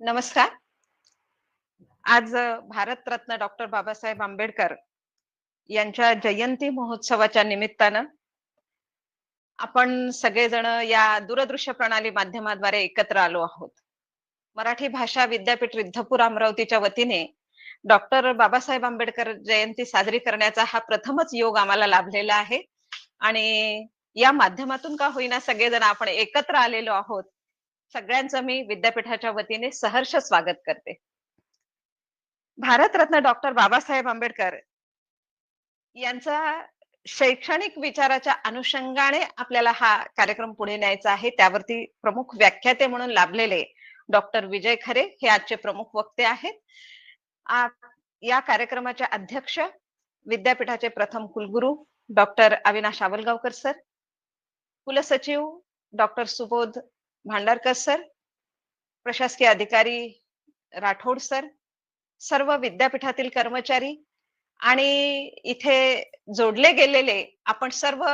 नमस्कार. आज भारतरत्न डॉक्टर बाबासाहेब आंबेडकर यांच्या जयंती महोत्सवाच्या निमित्तानं आपण सगळेजण या दूरदृश्य प्रणाली माध्यमाद्वारे एकत्र आलो आहोत. मराठी भाषा विद्यापीठ रिद्धपूर अमरावतीच्या वतीने डॉक्टर बाबासाहेब आंबेडकर जयंती साजरी करण्याचा हा प्रथमच योग आम्हाला लाभलेला आहे आणि या माध्यमातून का होईना सगळेजण आपण एकत्र आलेलो आहोत. सगळ्यांचं मी विद्यापीठाच्या वतीने सहर्ष स्वागत करते. भारतरत्न डॉक्टर बाबासाहेब आंबेडकर यांचा शैक्षणिक विचाराच्या अनुषंगाने आपल्याला हा कार्यक्रम पुढे न्यायचा आहे. त्यावरती प्रमुख व्याख्याते म्हणून लाभलेले डॉक्टर विजय खरे हे आजचे प्रमुख वक्ते आहेत. या कार्यक्रमाचे अध्यक्ष विद्यापीठाचे प्रथम कुलगुरू डॉक्टर अविनाश आवलगावकर सर, कुलसचिव डॉक्टर सुबोध भांडारकर सर, प्रशासकीय अधिकारी राठोड सर, सर्व विद्यापीठातील कर्मचारी आणि इथे जोडले गेलेले आपण सर्व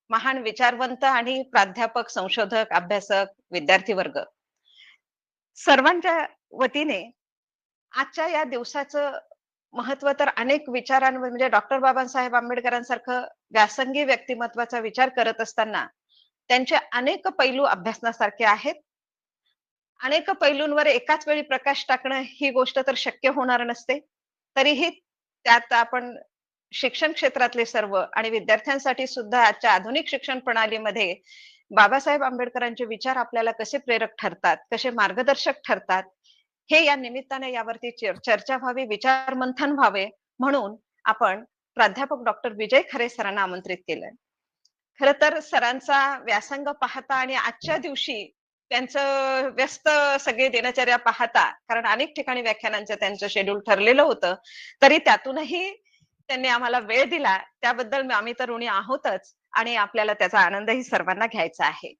महान विचारवंत आणि प्राध्यापक, संशोधक, अभ्यासक, विद्यार्थी वर्ग, सर्वांच्या वतीने आजच्या या दिवसाचं महत्व तर अनेक विचारांवर म्हणजे डॉक्टर बाबासाहेब आंबेडकरांसारखं व्यासंगी व्यक्तिमत्वाचा विचार करत असताना त्यांचे अनेक पैलू अभ्यासण्यासारखे आहेत. अनेक पैलूंवर एकाच वेळी प्रकाश टाकणं ही गोष्ट तर शक्य होणार नसते. तरीही त्यात आपण शिक्षण क्षेत्रातले सर्व आणि विद्यार्थ्यांसाठी सुद्धा आजच्या आधुनिक शिक्षण प्रणालीमध्ये बाबासाहेब आंबेडकरांचे विचार आपल्याला कसे प्रेरक ठरतात, कसे मार्गदर्शक ठरतात, हे या निमित्ताने यावरती चर्चा व्हावी, विचार मंथन व्हावे म्हणून आपण प्राध्यापक डॉक्टर विजय खरे सरांना आमंत्रित केलंय. खर तर सरांचा व्यासंग पाहता आणि आजच्या दिवशी त्यांचं व्यस्त सगळे दिनचर्या पाहता, कारण अनेक ठिकाणी व्याख्यानांचं त्यांचं शेड्यूल ठरलेलं होतं, तरी त्यातूनही त्यांनी आम्हाला वेळ दिला, त्याबद्दल आम्ही तर ऋणी आहोतच आणि आपल्याला त्याचा आनंदही सर्वांना घ्यायचा आहे.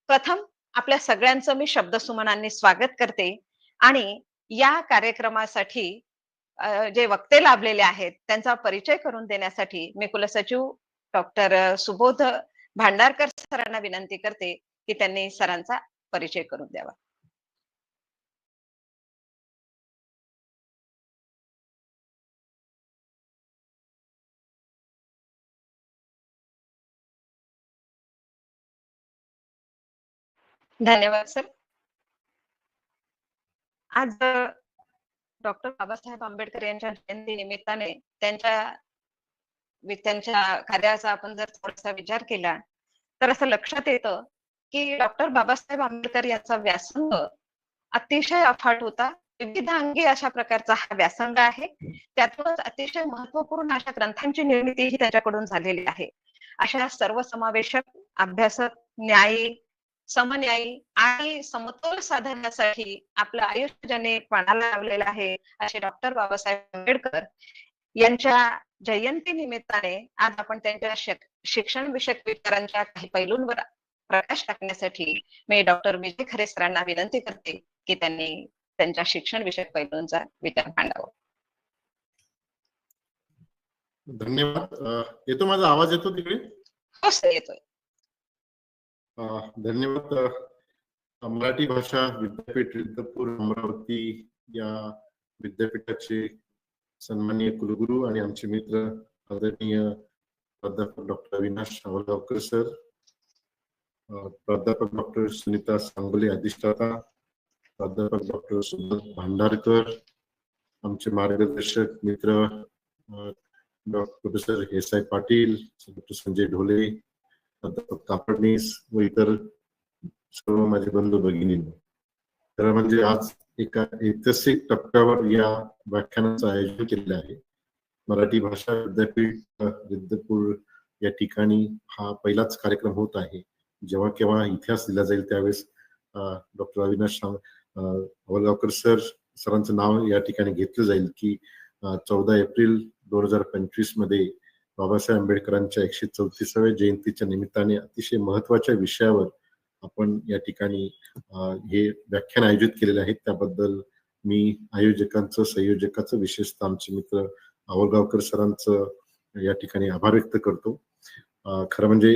प्रथम आपल्या सगळ्यांचं मी शब्दसुमनांनी स्वागत करते आणि या कार्यक्रमासाठी जे वक्ते लाभलेले आहेत त्यांचा परिचय करून देण्यासाठी मी कुलसचिव डॉक्टर सुबोध भांडारकर सरांना विनंती करते की त्यांनी सरांचा परिचय करून द्यावा. धन्यवाद सर. आज डॉक्टर बाबासाहेब आंबेडकर यांच्या जयंती निमित्ताने त्यांच्या कार्याचा आपण जर थोडासा विचार केला तर असं लक्षात येतं की डॉक्टर बाबासाहेब आंबेडकर यांचा व्यासंग अतिशय अफाट होता. विविधांगी अशा प्रकारचा हा व्यासंग आहे. त्यातूनच अतिशय महत्वपूर्ण अशा ग्रंथांची निर्मिती ही त्याच्याकडून झालेली आहे. अशा सर्वसमावेशक, अभ्यासक, न्यायी, समन्यायी आणि समतोल साधण्यासाठी आपलं आयुष्य ज्यांनी पणाला लावलेलं आहे असे डॉक्टर बाबासाहेब आंबेडकर यांच्या जयंती निमित्ताने आज आपण त्यांच्या शिक्षण विषयक विचारांच्या काही पैलूंवर प्रकाश टाकण्यासाठी मी डॉक्टर विजय खरे सरांना विनंती करते की त्यांनी त्यांच्या शिक्षण विषयक पैलूंचा विचार मांडावा. धन्यवाद. येतो माझा आवाज येतो तिकडे? हो सर, येतोय. धन्यवाद. मराठी भाषा विद्यापीठ रिद्धपूर अमरावती या विद्यापीठाचे सन्माननीय कुलगुरू आणि आमचे मित्र आदरणीय प्राध्यापक डॉक्टर अविनाश आवलगावकर सर, प्राध्यापक डॉक्टर सुनीता सांगोले अधिष्ठाता, प्राध्यापक डॉक्टर सुबोध भांडारकर, आमचे मार्गदर्शक मित्र प्रोफेसर एस.आय. पाटील, डॉक्टर संजय ढोले, प्राध्यापक कापडणीस व इतर सर्व माझे बंधू भगिनी. तर म्हणजे आज एका ऐतिहासिक टप्प्यावर या व्याख्यानाचं आयोजन केलेलं आहे. मराठी भाषा विद्यापीठ रिद्धपूर या ठिकाणी हा पहिलाच कार्यक्रम होत आहे. जेव्हा केव्हा इतिहास दिला जाईल त्यावेळेस डॉक्टर अविनाश आवलगावकर सरांचं नाव या ठिकाणी घेतलं जाईल की 14 एप्रिल 2025 मध्ये बाबासाहेब आंबेडकरांच्या 134व्या जयंतीच्या निमित्ताने अतिशय महत्वाच्या विषयावर आपण या ठिकाणी हे व्याख्यान आयोजित केलेले आहे. त्याबद्दल मी आयोजकांचं, संयोजकाचं, विशेषतः आमचे मित्र आवलगावकर सरांचं या ठिकाणी आभार व्यक्त करतो. खरं म्हणजे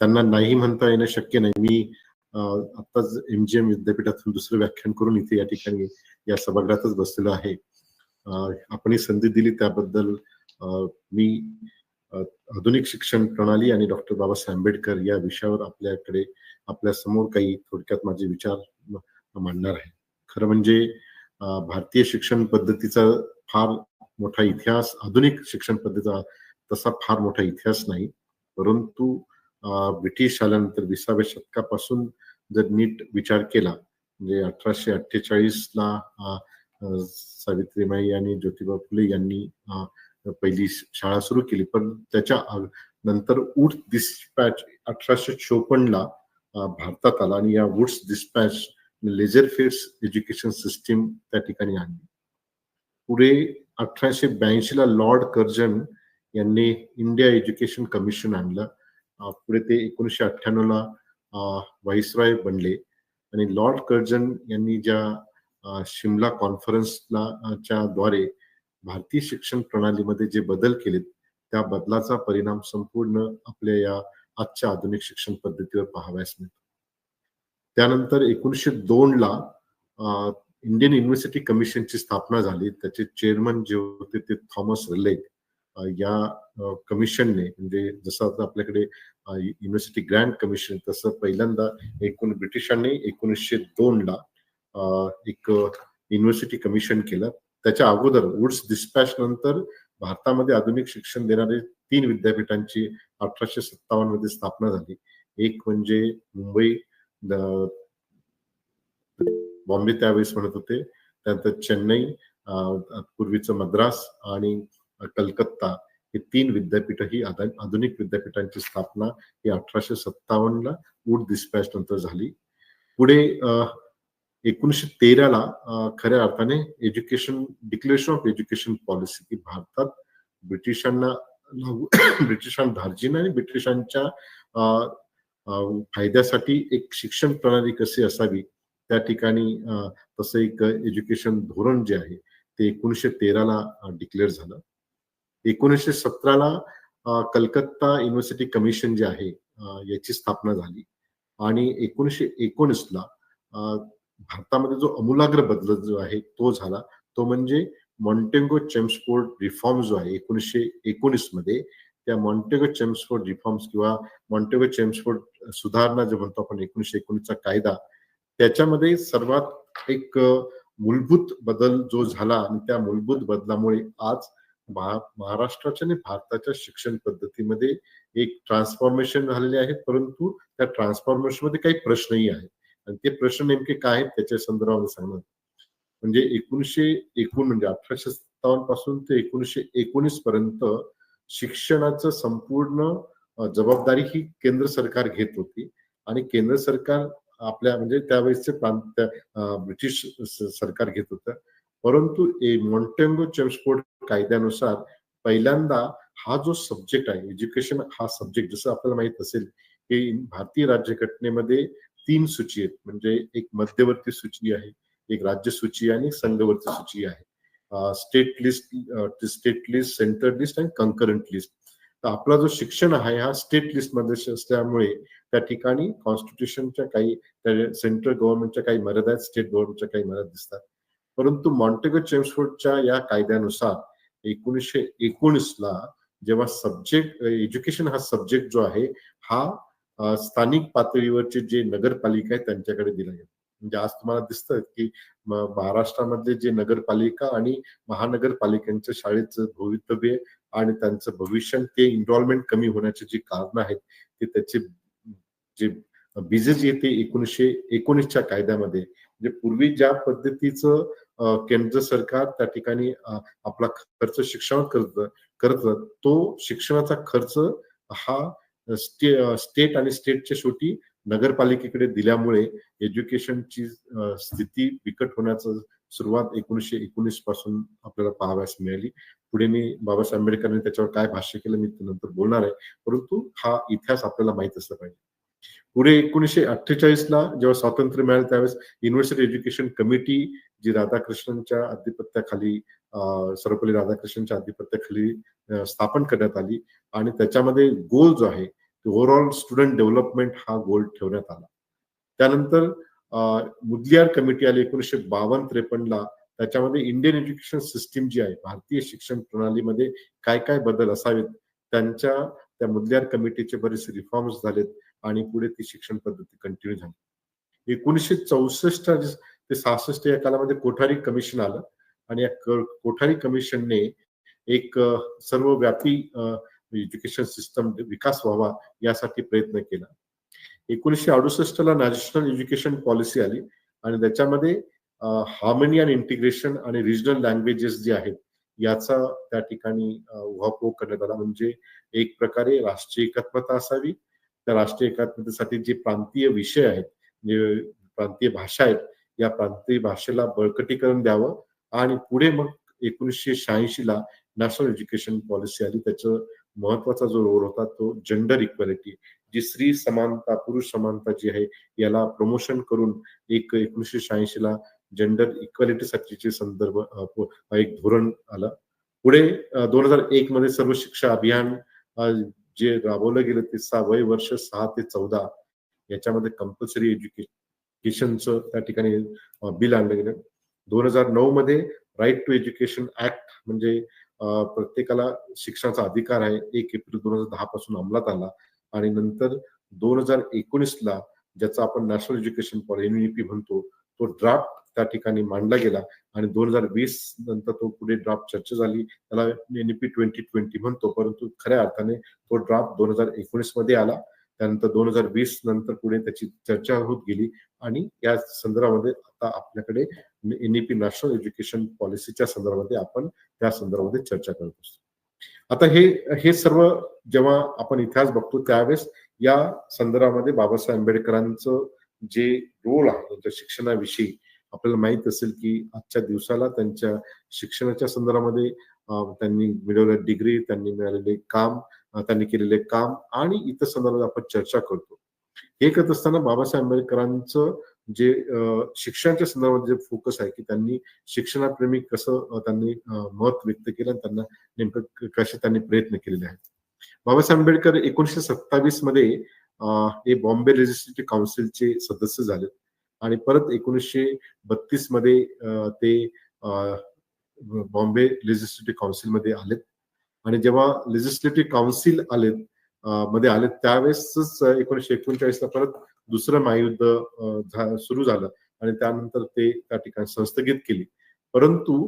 त्यांना नाही म्हणता येणं शक्य नाही. मी आताच MGM विद्यापीठातून दुसरं व्याख्यान करून इथे या ठिकाणी या सभागृहातच बसलेलो आहे. आपण ही संधी दिली त्याबद्दल मी आधुनिक शिक्षण प्रणाली आणि डॉक्टर बाबासाहेब आंबेडकर या विषयावर आपल्या समोर काही थोडक्यात माझे विचार मांडणार आहे. खरं म्हणजे भारतीय शिक्षण पद्धतीचा फार मोठा इतिहास, आधुनिक शिक्षण पद्धतीचा तसा फार मोठा इतिहास नाही, परंतु ब्रिटिश आल्यानंतर 20व्या शतकापासून जर नीट विचार केला म्हणजे 1848ला सावित्रीबाई आणि ज्योतिबा फुले यांनी पहिली शाळा सुरू केली, पण त्याच्या नंतर वुड्स डिस्पॅच 1854ला भारतात आला आणि या Wood's dispatch laissez faire education system त्या ठिकाणी आणली. पुढे 1882ला लॉर्ड कर्जन यांनी इंडिया एज्युकेशन कमिशन आणलं. पुढे ते 1998ला व्हाईसरॉय बनले आणि लॉर्ड कर्जन यांनी ज्या शिमला कॉन्फरन्सला च्या द्वारे भारतीय शिक्षण प्रणालीमध्ये जे बदल केलेत त्या बदलाचा परिणाम संपूर्ण आपल्या या आजच्या आधुनिक शिक्षण पद्धतीवर पाहावयास मिळतो. त्यानंतर 1902ला इंडियन युनिव्हर्सिटी कमिशनची स्थापना झाली. त्याचे चेअरमन जे होते ते थॉमस रलेग. या कमिशनने म्हणजे जसं आता आपल्याकडे युनिव्हर्सिटी ग्रँड कमिशन तसं पहिल्यांदा ब्रिटिशांनी 1902ला एक युनिव्हर्सिटी कमिशन केलं. त्याच्या अगोदर वुड्स डिस्पॅच नंतर भारतामध्ये आधुनिक शिक्षण देणारे 3 विद्यापीठांची 1857 मध्ये स्थापना झाली. एक म्हणजे मुंबई, बॉम्बे त्यावेळेस म्हणत होते, त्यानंतर चेन्नई, पूर्वीचं मद्रास आणि कलकत्ता हे 3 विद्यापीठ ही आधुनिक विद्यापीठांची स्थापना ही 1857ला वुड डिस्पॅच नंतर झाली. पुढे 1913ला खऱ्या अर्थाने education declaration of education policy की भारतात ब्रिटिशांना धार्जिन आणि ब्रिटिशांच्या फायद्यासाठी एक शिक्षण प्रणाली कशी असावी त्या ठिकाणी तसं एक एज्युकेशन धोरण जे आहे ते 1913ला डिक्लेअर झालं. 1917ला कलकत्ता युनिव्हर्सिटी कमिशन जे आहे याची स्थापना झाली आणि 1919ला भारतामध्ये जो अमूलाग्र बदल जो आहे तो झाला, तो म्हणजे मॉन्टेगो चेम्सफोर्ड रिफॉर्म जो आहे 1919 मध्ये. त्या मॉन्टेगो चेम्सफोर्ड रिफॉर्म्स किंवा मॉन्टेगो चेम्सफोर्ड सुधारणा जे म्हणतो आपण 1919चा कायदा, त्याच्यामध्ये सर्वात एक मूलभूत बदल जो झाला आणि त्या मूलभूत बदलामुळे आज महाराष्ट्राच्या आणि भारताच्या शिक्षण पद्धतीमध्ये एक ट्रान्सफॉर्मेशन झालेले आहे. परंतु त्या ट्रान्सफॉर्मेशन मध्ये काही प्रश्नही आहेत आणि ते प्रश्न नेमके काय आहेत त्याच्या संदर्भामध्ये सांगणार. म्हणजे 1951 म्हणजे 1857 पासून ते 1919 पर्यंत शिक्षणाचं संपूर्ण जबाबदारी ही केंद्र सरकार घेत होती आणि केंद्र सरकार आपल्या म्हणजे त्यावेळेसचे ब्रिटिश सरकार घेत होतं. परंतु मॉन्टेगो चेम्सफोर्ड कायद्यानुसार पहिल्यांदा हा जो सब्जेक्ट आहे एज्युकेशन हा सब्जेक्ट, जसं आपल्याला माहित असेल की भारतीय राज्यघटनेमध्ये 3 सूची आहेत. म्हणजे एक मध्यवर्ती सूची आहे, एक राज्य सूची आणि संघवर्ती सूची आहे. स्टेट लिस्ट, सेंटर लिस्ट आणि कंकरंट लिस्ट. तर आपला जो शिक्षण आहे हा स्टेट लिस्ट मध्ये असल्यामुळे त्या ठिकाणी कॉन्स्टिट्यूशनच्या काही सेंट्रल गव्हर्नमेंटच्या काही मर्यादा आहेत, स्टेट गव्हर्नमेंटच्या काही मर्यादा दिसतात. परंतु मॉन्टेगो चेम्सफोर्डच्या या कायद्यानुसार 1919ला जेव्हा सब्जेक्ट एज्युकेशन हा सब्जेक्ट जो आहे हा स्थानिक पातळीवरचे जे नगरपालिका आहेत त्यांच्याकडे दिला गेला. म्हणजे आज तुम्हाला दिसतं की महाराष्ट्रामधले जे नगरपालिका आणि महानगरपालिकांच्या शाळेचं भवितव्य आणि त्यांचं भविष्य ते इन्व्हॉल्वमेंट कमी होण्याचे जे कारण आहेत ते त्याचे जे बीजेस येते 1919च्या कायद्यामध्ये. म्हणजे पूर्वी ज्या पद्धतीचं केंद्र सरकार त्या ठिकाणी आपला खर्च शिक्षणावर करत तो शिक्षणाचा खर्च हा स्टेट आणि स्टेटच्या शेवटी नगरपालिकेकडे दिल्यामुळे एज्युकेशनची स्थिती बिकट होण्याचं सुरुवात 1919 पासून आपल्याला पाहाव्यास मिळाली. पुढे मी बाबासाहेब आंबेडकरांनी त्याच्यावर काय भाष्य केलं मी नंतर बोलणार आहे, परंतु हा इतिहास आपल्याला माहित असला पाहिजे. पुढे 1948ला जेव्हा स्वातंत्र्य मिळालं त्यावेळेस युनिव्हर्सिटी एज्युकेशन कमिटी जी राधाकृष्णनच्या अधिपत्याखाली सर्वपल्ली राधाकृष्णनच्या अधिपत्याखाली स्थापन करण्यात आली आणि त्याच्यामध्ये गोल जो आहे ओव्हरऑल स्टुडंट डेव्हलपमेंट हा गोल ठेवण्यात आला. त्यानंतर मुदलियार कमिटी आली 1952-53ला. त्याच्यामध्ये इंडियन एज्युकेशन सिस्टीम जी आहे, भारतीय शिक्षण प्रणालीमध्ये काय काय बदल असावेत, त्या मुदलियार कमिटीचे बरेचसे रिफॉर्म्स झालेत आणि पुढे ती शिक्षण पद्धती कंटिन्यू झाली. 1964 ते 66 या कालामध्ये कोठारी कमिशन आलं आणि या कोठारी कमिशनने एक सर्वव्यापी एज्युकेशन सिस्टम विकास व्हावा यासाठी प्रयत्न केला. 1968ला नॅशनल एज्युकेशन पॉलिसी आली आणि त्याच्यामध्ये हार्मनी अँड इंटिग्रेशन आणि रिजनल लँग्वेजेस जे आहेत याचा त्या ठिकाणी उहापोह करण्यात आला. म्हणजे एक प्रकारे राष्ट्रीय एकात्मता असावी, त्या राष्ट्रीय एकात्मतेसाठी जे प्रांतीय विषय आहेत, जे प्रांतीय भाषा आहेत, या प्रांतीय भाषेला बळकटीकरण द्यावं आणि पुढे मग 1986ला नॅशनल एज्युकेशन पॉलिसी आली. त्याचं महत्वाचा जो रोल होता तो जेंडर इक्वॅलिटी, जी स्त्री समानता, पुरुष समानता जी आहे याला प्रमोशन करून 1986ला जेंडर इक्वॅलिटीसाठीचे संदर्भ एक धोरण आलं. पुढे 2001 मध्ये सर्व शिक्षा अभियान जे राबवलं गेलं ते वय वर्ष 6 ते 14 याच्यामध्ये कंपल्सरी एज्युकेशनचं त्या ठिकाणी बिल आणलं गेलं. 2009 मध्ये राईट टू एज्युकेशन ऍक्ट म्हणजे प्रत्येकाला शिक्षणाचा अधिकार आहे 1 एप्रिल 2010 पासून अंमलात आला आणि नंतर 2019ला ज्याचा आपण नॅशनल एज्युकेशन पॉलिसी NEP म्हणतो तो ड्राफ्ट त्या ठिकाणी मांडला गेला आणि 2020 नंतर तो पुढे ड्राफ्ट चर्चा झाली, त्याला NEP 2020 म्हणतो, परंतु खऱ्या अर्थाने तो ड्राफ्ट 2019 मध्ये आला. त्यानंतर 2020 नंतर पुढे त्याची चर्चा होत गेली आणि या संदर्भामध्ये आता आपल्याकडे NEP नॅशनल एज्युकेशन पॉलिसीच्या संदर्भामध्ये आपण त्या संदर्भामध्ये चर्चा करत असतो. आता हे सर्व जेव्हा आपण इतिहास बघतो त्यावेळेस या संदर्भामध्ये बाबासाहेब आंबेडकरांचं जे रोल आहे त्यांच्या शिक्षणाविषयी आपल्याला माहित असेल की आजच्या दिवसाला त्यांच्या शिक्षणाच्या संदर्भामध्ये त्यांनी मिळवलेली डिग्री, त्यांनी मिळालेले काम, त्यांनी केलेले काम आणि इतर संदर्भात आपण चर्चा करतो. हे करत असताना बाबासाहेब आंबेडकरांचं जे शिक्षणाच्या संदर्भात जे फोकस आहे की त्यांनी शिक्षणाप्रेमी कसं त्यांनी मत व्यक्त केलं आणि त्यांना नेमकं कसे त्यांनी प्रयत्न केलेले आहेत. बाबासाहेब आंबेडकर 1927 मध्ये हे बॉम्बे लेजिस्लेटिव्ह काउन्सिलचे सदस्य झाले आणि परत 1932 मध्ये ते बॉम्बे लेजिस्लेटिव्ह काउन्सिल मध्ये आलेत आणि जेव्हा लेजिस्लेटिव्ह काउन्सिल मध्ये आले त्यावेळेसच 1939ला परत दुसरं महायुद्ध सुरू झालं आणि त्यानंतर ते त्या ठिकाणी संस्थगित केली. परंतु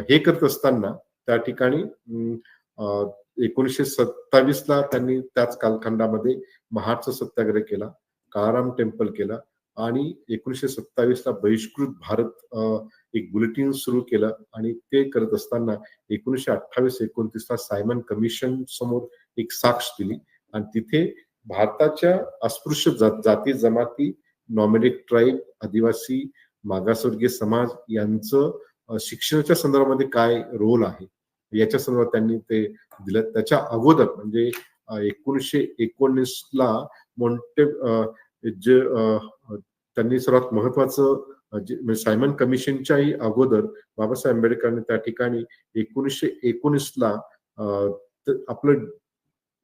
हे करत असताना त्या ठिकाणी 1927ला त्यांनी त्याच कालखंडामध्ये महाडचा सत्याग्रह केला, काळाराम टेम्पल केला आणि 1927ला बहिष्कृत भारत एक बुलेटिन सुरू केलं आणि ते करत असताना 1928-29ला सायमन कमिशन समोर एक साक्ष दिली आणि तिथे भारताच्या अस्पृश्य जाती जमाती, नॉमिडिक ट्राईब, आदिवासी, मागासवर्गीय समाज यांचं शिक्षणाच्या संदर्भामध्ये काय रोल आहे याच्या संदर्भात त्यांनी ते दिलं. त्याच्या अगोदर म्हणजे 1919ला जे त्यांनी सर्वात महत्वाचं सायमन कमिशनच्याही अगोदर बाबासाहेब आंबेडकरांनी त्या ठिकाणी 1919ला आपलं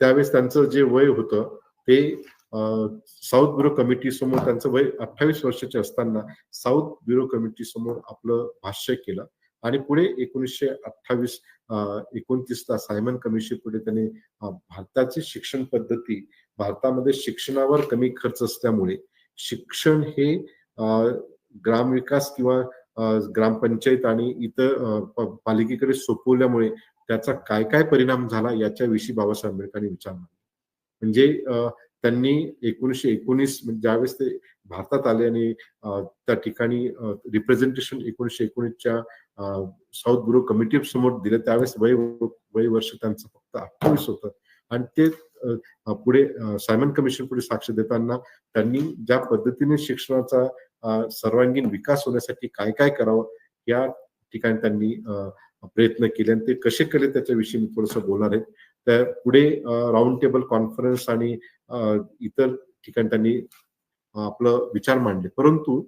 त्यावेळेस त्यांचं जे वय होतं ते साऊथ ब्युरो कमिटी समोर त्यांचं वय 28 वर्षाचे असताना साऊथ ब्युरो कमिटी समोर आपलं भाष्य केलं आणि पुढे 1928-29ला सायमन कमिशन पुढे त्यांनी भारताची शिक्षण पद्धती, भारतामध्ये शिक्षणावर कमी खर्च असल्यामुळे शिक्षण हे ग्रामविकास किंवा ग्रामपंचायत आणि इतर पालिकेकडे सोपवल्यामुळे त्याचा काय काय परिणाम झाला याच्याविषयी बाबासाहेब आंबेडकरांनी विचार मांडला. म्हणजे त्यांनी 1919 ज्यावेळेस ते भारतात आले आणि त्या ठिकाणी रिप्रेझेंटेशन 1919च्या साऊथ ब्युरो कमिटी समोर दिलं त्यावेळेस वय वर्ष त्यांचं फक्त 28 होतं आणि ते पुढे सायमन कमिशन पुढे साक्ष देताना त्यांनी ज्या पद्धतीने शिक्षणाचा सर्वांगीण विकास होण्यासाठी काय काय करावं या ठिकाणी त्यांनी प्रयत्न केले आणि ते कसे केले त्याच्याविषयी मी थोडंसं बोलणार आहे. त्या पुढे राऊंड टेबल कॉन्फरन्स आणि इतर ठिकाणी त्यांनी आपलं विचार मांडले. परंतु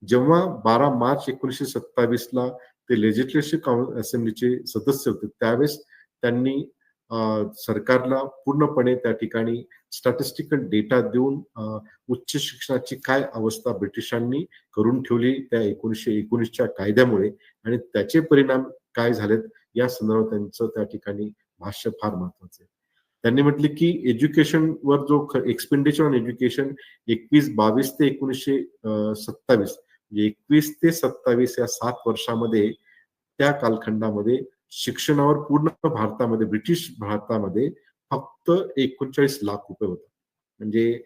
जेव्हा 12 मार्च 1927ला ते लेजिस्लेटिव्ह असेंब्लीचे सदस्य होते त्यावेळेस त्यांनी सरकारला पूर्णपणे त्या ठिकाणी स्टॅटिस्टिकल डेटा देऊन उच्च शिक्षणाची काय अवस्था ब्रिटिशांनी करून ठेवली त्या 1919च्या कायद्यामुळे आणि त्याचे परिणाम काय झालेत या संदर्भात त्यांचं त्या ठिकाणी भाष्य फार महत्वाचं आहे. त्यांनी म्हटले की एज्युकेशनवर जो एक्सपेंडिचर ऑन एज्युकेशन 21-22 ते 1927 म्हणजे 21 ते 27 या 7 वर्षामध्ये त्या कालखंडामध्ये शिक्षणावर पूर्ण भारतामध्ये ब्रिटिश भारतामध्ये फक्त 39 लाख रुपये होता. म्हणजे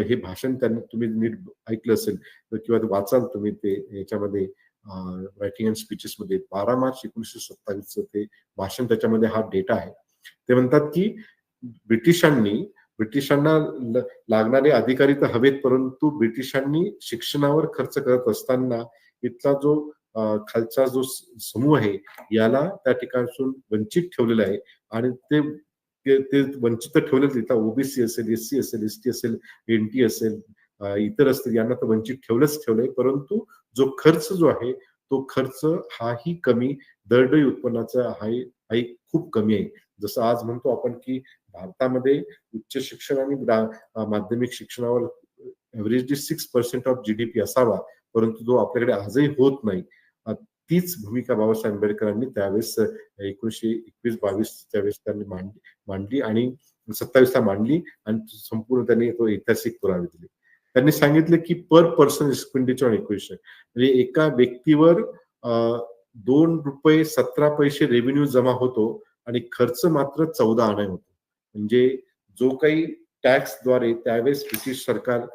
हे भाषण त्यांनी तुम्ही नीट ऐकलं असेल किंवा वाचाल तुम्ही ते याच्यामध्ये रायटिंग अँड स्पीचेस मध्ये 12 मार्च 1927 ते भाषण, त्याच्यामध्ये हा डेटा आहे. ते म्हणतात की ब्रिटिशांना लागणारे अधिकारी तर हवेत, परंतु ब्रिटिशांनी शिक्षणावर खर्च करत असताना इथला जो खालचा जो समूह आहे याला त्या ठिकाणापासून वंचित ठेवलेला आहे आणि ते वंचित ठेवलेलं तिथं ओबीसी असेल, एससी असेल, एसटी असेल, एनटी असेल, इतर असतील, यांना तर वंचित ठेवलंय. परंतु जो खर्च जो आहे तो खर्च हाही कमी, दरडोई उत्पन्नाचा हाही खूप कमी आहे. जसं आज म्हणतो आपण की भारतामध्ये उच्च शिक्षण आणि माध्यमिक शिक्षणावर एव्हरेजली 6% ऑफ जीडीपी असावा, परंतु जो आपल्याकडे आजही होत नाही. तीच भूमिका बाबासाहेब आंबेडकरांनी त्यावेळेस 1921-22 त्यावेळेस त्यांनी मांडली आणि 27 ला मांडली आणि संपूर्ण त्यांनी तो ऐतिहासिक पुरावे दिले. त्यांनी सांगितले की पर पर्सन एक्सपेंडिचर ऑन एज्युकेशन म्हणजे एका व्यक्तीवर 2 रुपये 17 पैसे रेव्हेन्यू जमा होतो आणि खर्च मात्र 14 आणे होतो. म्हणजे जो काही टॅक्सद्वारे त्यावेळेस ब्रिटिश सरकार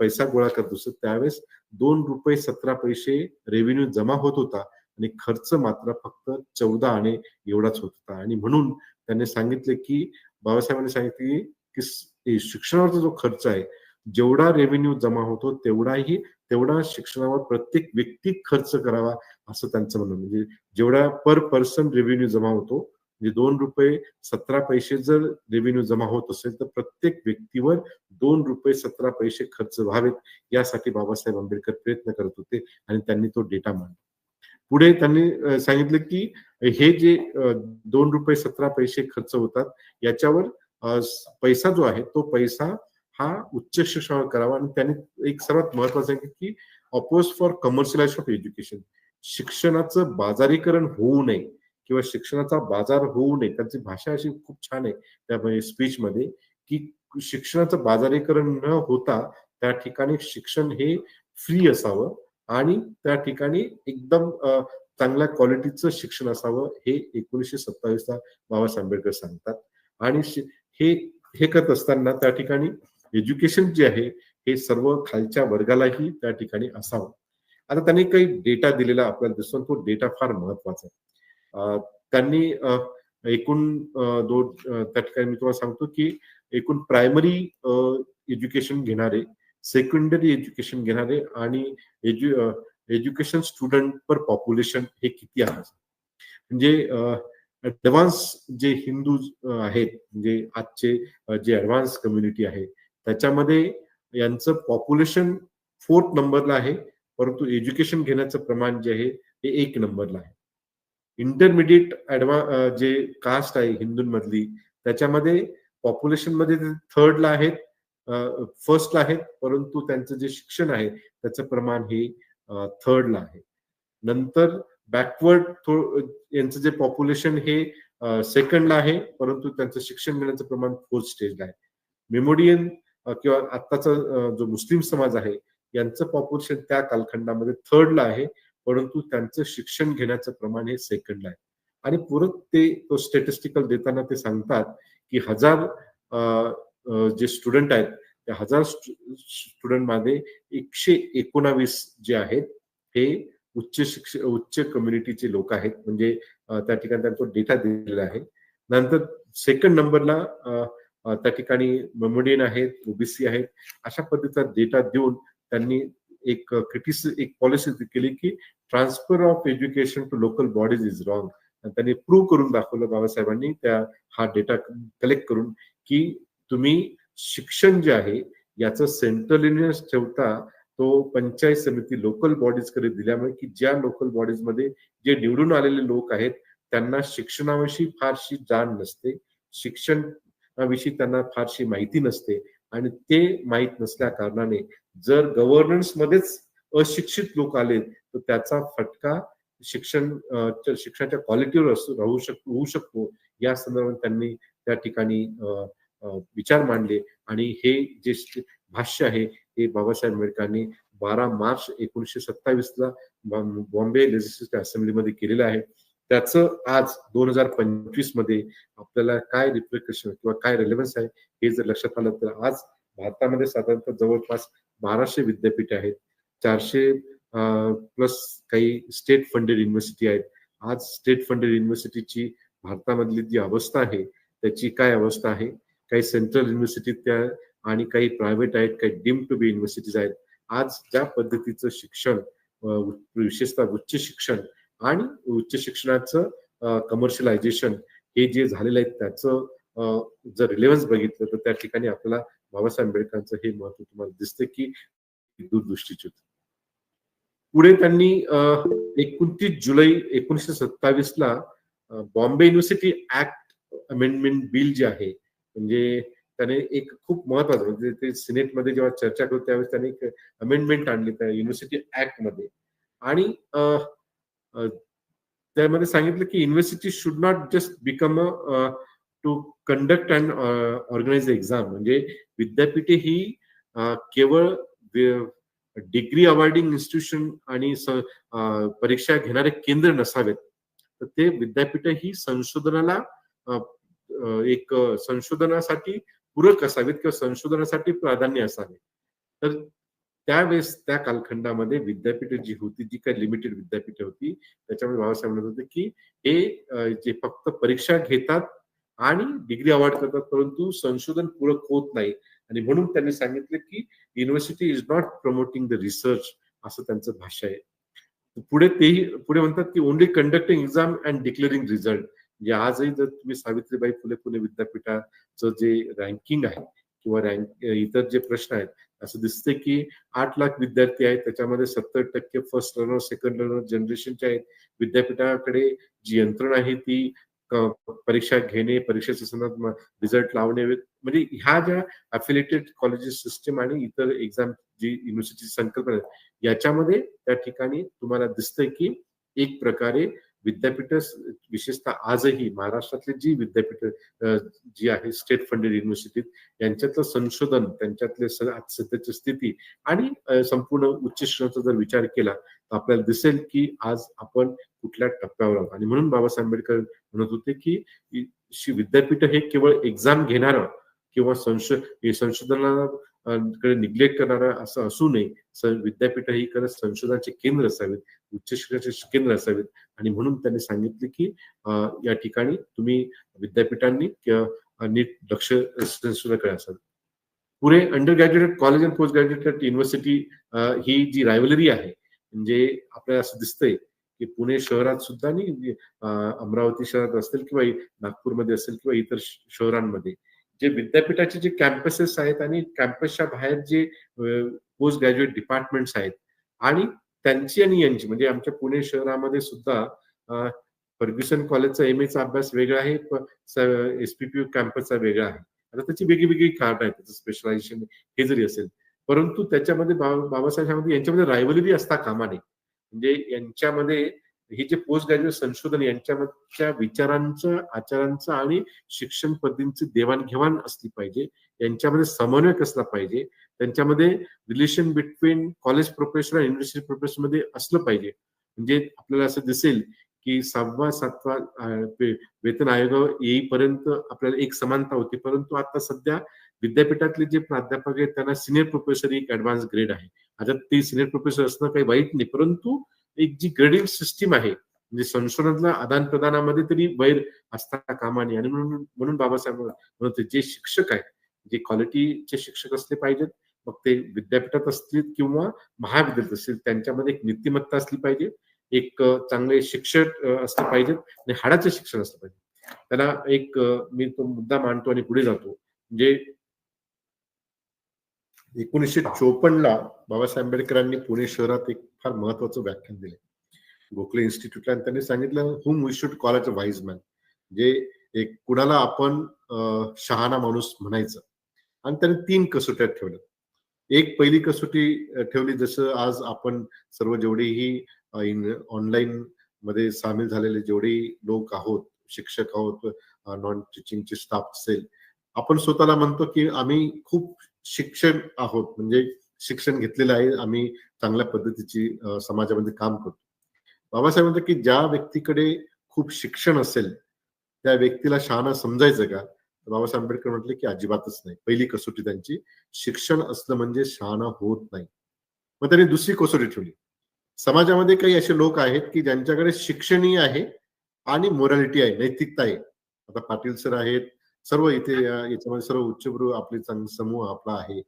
पैसा गोळा करत असत त्यावेळेस 2 रुपये 17 पैसे रेव्हेन्यू जमा होत होता आणि खर्च मात्र फक्त 14 आणे एवढाच होत होता. आणि म्हणून त्यांनी सांगितले की बाबासाहेबांनी सांगितले की शिक्षणावरचा जो खर्च आहे, जेवढा रेव्हेन्यू जमा होतो तेवढा शिक्षणावर प्रत्येक व्यक्ती खर्च करावा असं त्यांचं म्हणणं. म्हणजे जेवढा पर पर्सन रेव्हेन्यू जमा होतो, म्हणजे 2 रुपये 17 पैसे जर रेव्हेन्यू जमा होत असेल तर प्रत्येक व्यक्तीवर 2 रुपये 17 पैसे खर्च व्हावेत यासाठी बाबासाहेब आंबेडकर प्रयत्न करत होते आणि त्यांनी तो डेटा मांडला. पुढे त्यांनी सांगितलं की हे जे 2 रुपये 17 पैसे खर्च होतात याच्यावर पैसा जो आहे तो पैसा हा उच्च शिक्षणावर करावा. आणि त्यांनी एक सर्वात महत्वाचं आहे की oppose for commercialisation of education, शिक्षणाचं बाजारीकरण होऊ नये किंवा शिक्षणाचा बाजार होऊ नये. त्यांची भाषा अशी खूप छान आहे त्या स्पीच मध्ये की शिक्षणाचं बाजारीकरण न होता त्या ठिकाणी शिक्षण हे फ्री असावं आणि त्या ठिकाणी एकदम चांगल्या क्वालिटीचं शिक्षण असावं, हे 1927 ला बाबासाहेब आंबेडकर सांगतात. आणि हे करत असताना त्या ठिकाणी एज्युकेशन जे आहे हे सर्व खालच्या वर्गालाही त्या ठिकाणी असावं. आता त्यांनी काही डेटा दिलेला आपल्याला दिसतो, तो डेटा फार महत्वाचा आहे. त्यांनी एकूण त्या ठिकाणी मी तुम्हाला सांगतो की एकूण प्रायमरी एज्युकेशन घेणारे, सेकंडरी एज्युकेशन घेणारे आणि एज्युकेशन स्टुडंट पर पॉप्युलेशन हे किती आहे. म्हणजे ऍडव्हान्स जे हिंदू आहेत, म्हणजे आजचे जे ऍडव्हान्स कम्युनिटी आहे त्याच्यामध्ये यांचं पॉप्युलेशन 4th नंबरला आहे, परंतु एज्युकेशन घेण्याचं प्रमाण जे आहे हे 1 नंबरला आहे. इंटरमिडिएट जे कास्ट आहे हिंदूंमधली त्याच्यामध्ये पॉप्युलेशन मध्ये 3rd ला आहेत, 1st ला आहेत, परंतु त्यांचं जे शिक्षण आहे त्याचं प्रमाण हे 3rd ला आहे. नंतर बॅकवर्ड यांचं जे पॉप्युलेशन हे 2nd ला आहे, परंतु त्यांचं शिक्षण घेण्याचं प्रमाण 4th स्टेजला आहे. मेमोडियन किंवा आत्ताचा जो मुस्लिम समाज आहे यांचं पॉप्युलेशन त्या कालखंडामध्ये 3rd ला आहे, परंतु त्यांचं शिक्षण घेण्याचं प्रमाण हे 2nd ला आहे. आणि परत तो स्टॅटिस्टिकल देताना ते सांगतात की 1000 जे स्टुडंट आहेत त्या 1000 स्टुडंट मध्ये 119 जे आहेत हे उच्च कम्युनिटीचे लोक आहेत. म्हणजे त्या ठिकाणी त्यांचा डेटा दिलेला आहे. नंतर 2nd नंबरला त्या ठिकाणी मेमोडियन आहेत, ओबीसी आहेत. अशा पद्धतीचा डेटा देऊन त्यांनी एक पॉलिसी केली की transfer of education to local bodies is wrong. त्यांनी प्रूव्ह करून दाखवलं बाबासाहेबांनी हा डेटा कलेक्ट करून की तुम्ही शिक्षण जे आहे याचं सेंट्रलिनियस ठेवता तो पंचायत समिती लोकल बॉडीज कडे दिल्यामुळे की ज्या लोकल बॉडीज मध्ये जे निवडून आलेले लोक आहेत त्यांना शिक्षणाविषयी फारशी जाण नसते, शिक्षणाविषयी त्यांना फारशी माहिती नसते आणि ते माहीत नसल्या कारणाने जर गव्हर्नन्स मध्येच अशिक्षित लोक आले तर त्याचा फटका शिक्षणाच्या क्वालिटीवर होऊ शकतो. या संदर्भात त्यांनी त्या ठिकाणी विचार मांडले आणि हे जे भाष्य आहे हे बाबासाहेब आंबेडकरांनी 12 मार्च 1927 ला बॉम्बे लेजिस्लेटिव्ह असेंब्लीमध्ये केलेलं आहे. त्याचं आज 2025 मध्ये आपल्याला काय रिप्रिकॉशन किंवा काय रेलेव्हन्स आहे हे जर लक्षात आलं तर आज भारतामध्ये साधारणतः जवळपास 1200 विद्यापीठ आहेत, 400 प्लस काही स्टेट फंडेड युनिव्हर्सिटी आहेत. आज स्टेट फंडेड युनिव्हर्सिटीची भारतामधली जी अवस्था आहे त्याची काय अवस्था आहे, काही सेंट्रल युनिव्हर्सिटी त्या आणि काही प्रायव्हेट आहेत, काही डीम्ड टू बी युनिव्हर्सिटीज आहेत. आज ज्या पद्धतीचं शिक्षण विशेषतः उच्च शिक्षण आणि उच्च शिक्षणाचं कमर्शियलायझेशन हे जे झालेलं आहे त्याचं जर रिलेव्हन्स बघितलं तर त्या ठिकाणी आपल्याला बाबासाहेब आंबेडकरांचं हे महत्व तुम्हाला दिसतं की दूरदृष्टीचे. पुढे त्यांनी 29 जुलै 1927 ला Bombay university act amendment bill जे आहे म्हणजे त्याने एक खूप महत्वाचं म्हणजे ते सिनेटमध्ये जेव्हा चर्चा करतो त्यावेळेस त्याने एक अमेंडमेंट आणली त्या युनिव्हर्सिटी ऍक्ट मध्ये आणि त्यामध्ये सांगितलं की university should not just become to conduct and organise exam. म्हणजे विद्यापीठे ही केवळ डिग्री अवॉर्डिंग इन्स्टिट्यूशन आणि परीक्षा घेणारे केंद्र नसावेत, तर ते विद्यापीठ ही संशोधनाला एक संशोधनासाठी पूरक असावेत किंवा संशोधनासाठी प्राधान्य असावे. तर त्यावेळेस त्या कालखंडामध्ये विद्यापीठ जी होती जी काही लिमिटेड विद्यापीठ होती त्याच्यामध्ये बाबासाहेब म्हणत होते की हे जे फक्त परीक्षा घेतात आणि डिग्री अवॉर्ड करतात परंतु संशोधन पूरक होत नाही आणि म्हणून त्यांनी सांगितलं की university is not promoting the research असं त्यांचं भाष्य आहे. पुढे म्हणतात की only conducting exam and declaring result. म्हणजे आजही जर तुम्ही सावित्रीबाई फुले पुणे विद्यापीठाचं जे रँकिंग आहे किंवा इतर जे प्रश्न आहेत असं दिसते की 8 लाख विद्यार्थी आहेत त्याच्यामध्ये 70% फर्स्ट रनर सेकंड रनर जनरेशनचे आहेत. विद्यापीठाकडे जी यंत्रणा आहे ती परीक्षा घेणे परीक्षेच्या संदर्भात रिझल्ट लावणे म्हणजे ह्या ज्या अफिलिएटेड कॉलेजेस सिस्टम आणि इतर एक्झाम जी युनिव्हर्सिटी संकल्पना याच्यामध्ये त्या ठिकाणी तुम्हाला दिसतंय की एक प्रकारे विद्यापीठ विशेषतः आजही महाराष्ट्रातली जी विद्यापीठ जी आहे स्टेट फंडेड युनिव्हर्सिटीत यांच्यातलं संशोधन त्यांच्यातले सध्याची स्थिती आणि संपूर्ण उच्च शिक्षणाचा जर विचार केला तर आपल्याला दिसेल की आज आपण कुठल्या टप्प्यावर आहोत. आणि म्हणून बाबासाहेब आंबेडकर म्हणत होते की विद्यापीठ हे केवळ एक्झाम घेणारं किंवा संशोधनाला कडे निग्लेक्ट करणारं असं असू नये. विद्यापीठ ही खरंच संशोधनाचे केंद्र असावेत, उच्च शिक्षणाचे केंद्र असावेत आणि म्हणून त्यांनी सांगितले की या ठिकाणी तुम्ही विद्यापीठांनी नीट लक्ष संशोधनाकडे असावे. पुढे undergraduate college and postgraduate university ही जी रायव्हलरी आहे म्हणजे आपल्याला असं दिसतंय की पुणे शहरात सुद्धा आणि अमरावती शहरात असेल किंवा नागपूरमध्ये असेल किंवा इतर शहरांमध्ये जे विद्यापीठाचे जे कॅम्पसेस आहेत आणि कॅम्पसच्या बाहेर जे पोस्ट ग्रॅज्युएट डिपार्टमेंट्स आहेत आणि त्यांची आणि यांची म्हणजे आमच्या पुणे शहरामध्ये सुद्धा फर्ग्युसन कॉलेजचा MA चा अभ्यास वेगळा आहे, SPPU कॅम्पसचा वेगळा आहे. आता त्याची वेगळी कारण आहे त्याचं स्पेशलायझेशन हे जरी असेल परंतु त्याच्यामध्ये बाबासाहेब यांच्यामध्ये रायव्हलरी असता कामा नये. म्हणजे यांच्यामध्ये हे जे पोस्ट ग्रॅज्युएट संशोधन यांच्यामधच्या विचारांचं आचारांचं आणि शिक्षण पद्धतींची देवाणघेवाण असली पाहिजे, यांच्यामध्ये समन्वय असला पाहिजे, त्यांच्यामध्ये रिलेशन बिटवीन कॉलेज प्रोफेसर आणि युनिव्हर्सिटी प्रोफेसर मध्ये असलं पाहिजे. म्हणजे आपल्याला असं दिसेल की 6वा 7वा वेतन आयोग येईपर्यंत आपल्याला एक समानता होती परंतु आता सध्या विद्यापीठातले जे प्राध्यापक आहेत त्यांना सिनियर प्रोफेसर एक ऍडव्हान्स ग्रेड आहे. आता ते सिनियर प्रोफेसर असणं काही वाईट नाही परंतु एक जी ग्रेडिंग सिस्टीम आहे म्हणजे संशोधनातल्या आदान प्रदानामध्ये तरी वैर असता कामा नये. आणि म्हणून बाबासाहेब म्हणते जे शिक्षक आहेत जे क्वालिटीचे शिक्षक असले पाहिजेत मग ते विद्यापीठात असतील किंवा महाविद्यालयात असतील त्यांच्यामध्ये एक नीतिमत्ता असली पाहिजे, एक चांगले शिक्षक असले पाहिजेत आणि हाडाचे शिक्षण असलं पाहिजे. त्याला एक मी तो मुद्दा मांडतो आणि पुढे जातो. म्हणजे 1954 ला बाबासाहेब आंबेडकरांनी पुणे शहरात एक फार महत्वाचं व्याख्यान दिले. गोखले इन्स्टिट्यूटला, आणि त्यांनी सांगितलं whom we should call at a wise man, जे एक कुणाला आपण शहाणा माणूस म्हणायचं. आणि त्यांनी 3 कसोट्या ठेवल्या. एक पहिली कसोटी ठेवली, जसं आज आपण सर्व जेवढेही ऑनलाईन मध्ये सामील झालेले जेवढेही लोक आहोत, शिक्षक आहोत, नॉन टीचिंगचे स्टाफ असेल, आपण स्वतःला म्हणतो की आम्ही खूप शिक्षण आहोत, म्हणजे शिक्षण घेतलेलं आहे, आम्ही चांगल्या पद्धतीची समाजामध्ये काम करतो. बाबासाहेब म्हणतात की ज्या व्यक्तीकडे खूप शिक्षण असेल त्या व्यक्तीला शहाणा समजायचं का? तर बाबासाहेब आंबेडकर म्हटले की अजिबातच नाही. पहिली कसोटी त्यांची, शिक्षण असलं म्हणजे शहाणा होत नाही. मग त्यांनी दुसरी कसोटी ठेवली. समाजामध्ये काही असे लोक आहेत की ज्यांच्याकडे शिक्षणही आहे आणि मोरॅलिटी आहे, नैतिकता आहे. आता पाटील सर आहेत, सर्व इथे याच्यामध्ये सर्व उच्चभ्रू आपले समूह आपला आहे.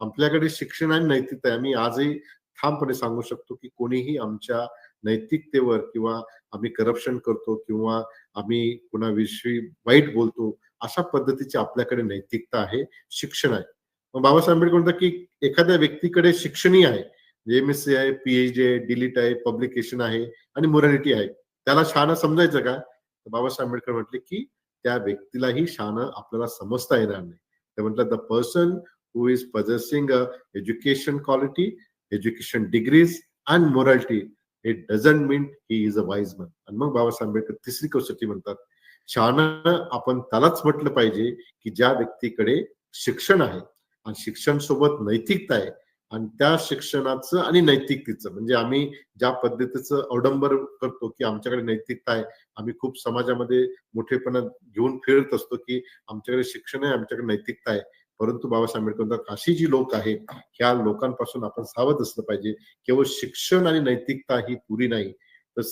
आपल्याकडे शिक्षण आणि नैतिकता आहे. आम्ही आजही ठामपणे सांगू शकतो की कोणीही आमच्या नैतिकतेवर किंवा आम्ही करप्शन करतो किंवा आम्ही कोणाविषयी वाईट बोलतो, अशा पद्धतीची आपल्याकडे नैतिकता आहे, शिक्षण आहे. मग बाबासाहेब आंबेडकर म्हणतात की एखाद्या व्यक्तीकडे शिक्षणही आहे, एम-एस-सी आहे, पी-एच-डी आहे, डिलीट आहे, पब्लिकेशन आहे आणि मोरॅलिटी आहे. त्याला शहाणा समजायचं का? तर बाबासाहेब आंबेडकर म्हटले की त्या व्यक्तीलाही शहाणं आपल्याला समजता येणार नाही. ते म्हटलं the person who is possessing a education quality, education degrees and morality, it doesn't mean he is a wise man. आणि मग बाबासाहेब आंबेडकर तिसरी कसोटी म्हणतात, शहाणं आपण त्यालाच म्हटलं पाहिजे की ज्या व्यक्तीकडे शिक्षण आहे आणि शिक्षण सोबत नैतिकता आहे, आणि त्या शिक्षणाचं आणि नैतिकतेचं, म्हणजे आम्ही ज्या पद्धतीचं अवडंबर करतो की आमच्याकडे नैतिकता आहे, आम्ही खूप समाजामध्ये मोठेपणा घेऊन फिरत असतो की आमच्याकडे शिक्षण आहे, आमच्याकडे नैतिकता आहे. परंतु बाबासाहेब आंबेडकर म्हणतात अशी जी लोक आहेत, ह्या लोकांपासून आपण सावध असलं पाहिजे. केवळ शिक्षण आणि नैतिकता ही पुरी नाही. तर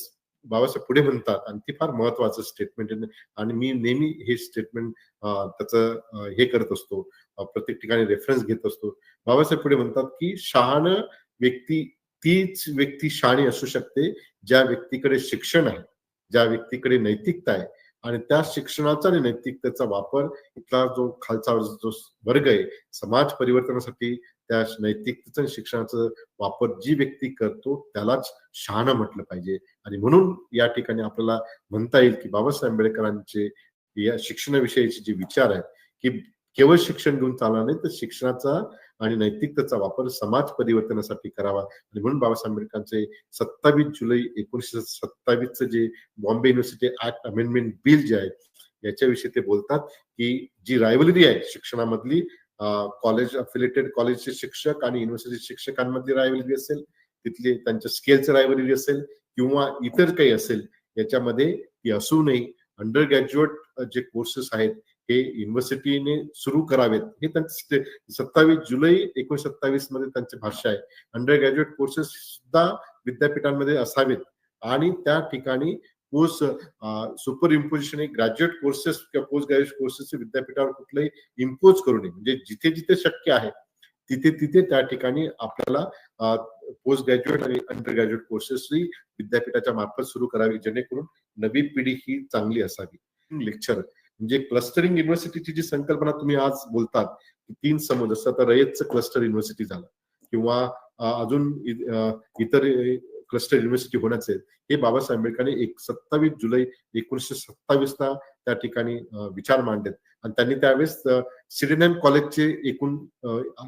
बाबासाहेब पुढे म्हणतात, आणि ती फार महत्वाचं स्टेटमेंट आहे आणि मी नेहमी हे स्टेटमेंट त्याचं हे करत असतो, प्रत्येक ठिकाणी रेफरन्स घेत असतो. बाबासाहेब पुढे म्हणतात की शहाणं व्यक्ती तीच व्यक्ती शहाणी असू शकते ज्या व्यक्तीकडे शिक्षण आहे, ज्या व्यक्तीकडे नैतिकता आहे, आणि त्या शिक्षणाचा आणि नैतिकतेचा वापर इथला जो खालचा जो वर्ग आहे, समाज परिवर्तनासाठी त्या नैतिकतेचं आणि शिक्षणाचा वापर जी व्यक्ती करतो त्यालाच शहाणं म्हटलं पाहिजे. आणि म्हणून या ठिकाणी आपल्याला म्हणता येईल की बाबासाहेब आंबेडकरांचे या शिक्षणाविषयीचे जे विचार आहेत की केवळ शिक्षण घेऊन चालणार नाही, तर शिक्षणाचा आणि नैतिकतेचा वापर समाज परिवर्तनासाठी करावा. आणि म्हणून बाबासाहेब आंबेडकरांचे 27 जुलै 1927 जे Bombay university act amendment bill जे आहे, याच्याविषयी ते बोलतात की जी रायव्हलरी आहे शिक्षणामधली, कॉलेज अफिलिएटेड कॉलेजचे शिक्षक आणि युनिव्हर्सिटी शिक्षकांमधली रायव्हलरी असेल, तिथले त्यांच्या स्केलचं रायव्हलरी असेल किंवा इतर काही असेल, याच्यामध्ये ती असू नये. अंडर ग्रॅज्युएट जे कोर्सेस आहेत हे युनिव्हर्सिटीने सुरू करावेत, हे त्यांचे 27 जुलै 1927 मध्ये त्यांचे भाष्य आहे. अंडर ग्रॅज्युएट कोर्सेस सुद्धा विद्यापीठांमध्ये असावेत, आणि त्या ठिकाणी post super imposition graduate courses किंवा पोस्ट ग्रॅज्युएट कोर्सेस विद्यापीठावर कुठलंही इम्पोज करू नये. म्हणजे जिथे जिथे शक्य आहे तिथे तिथे त्या ठिकाणी आपल्याला पोस्ट ग्रॅज्युएट आणि अंडर ग्रॅज्युएट कोर्सेस विद्यापीठाच्या मार्फत सुरू करावी, जेणेकरून नवी पिढी ही चांगली असावी. लेक्चर म्हणजे क्लस्टरिंग युनिव्हर्सिटीची जी संकल्पना तुम्ही आज बोलतात की 3 समूह, जसं आता रयतचं क्लस्टर युनिव्हर्सिटी झालं किंवा अजून इतर क्लस्टर युनिव्हर्सिटी होण्याचे, हे बाबासाहेब आंबेडकरांनी 27 जुलै 1927 ला त्या ठिकाणी विचार मांडलेत. आणि त्यांनी त्यावेळेस सिडेनॅम कॉलेजचे एकूण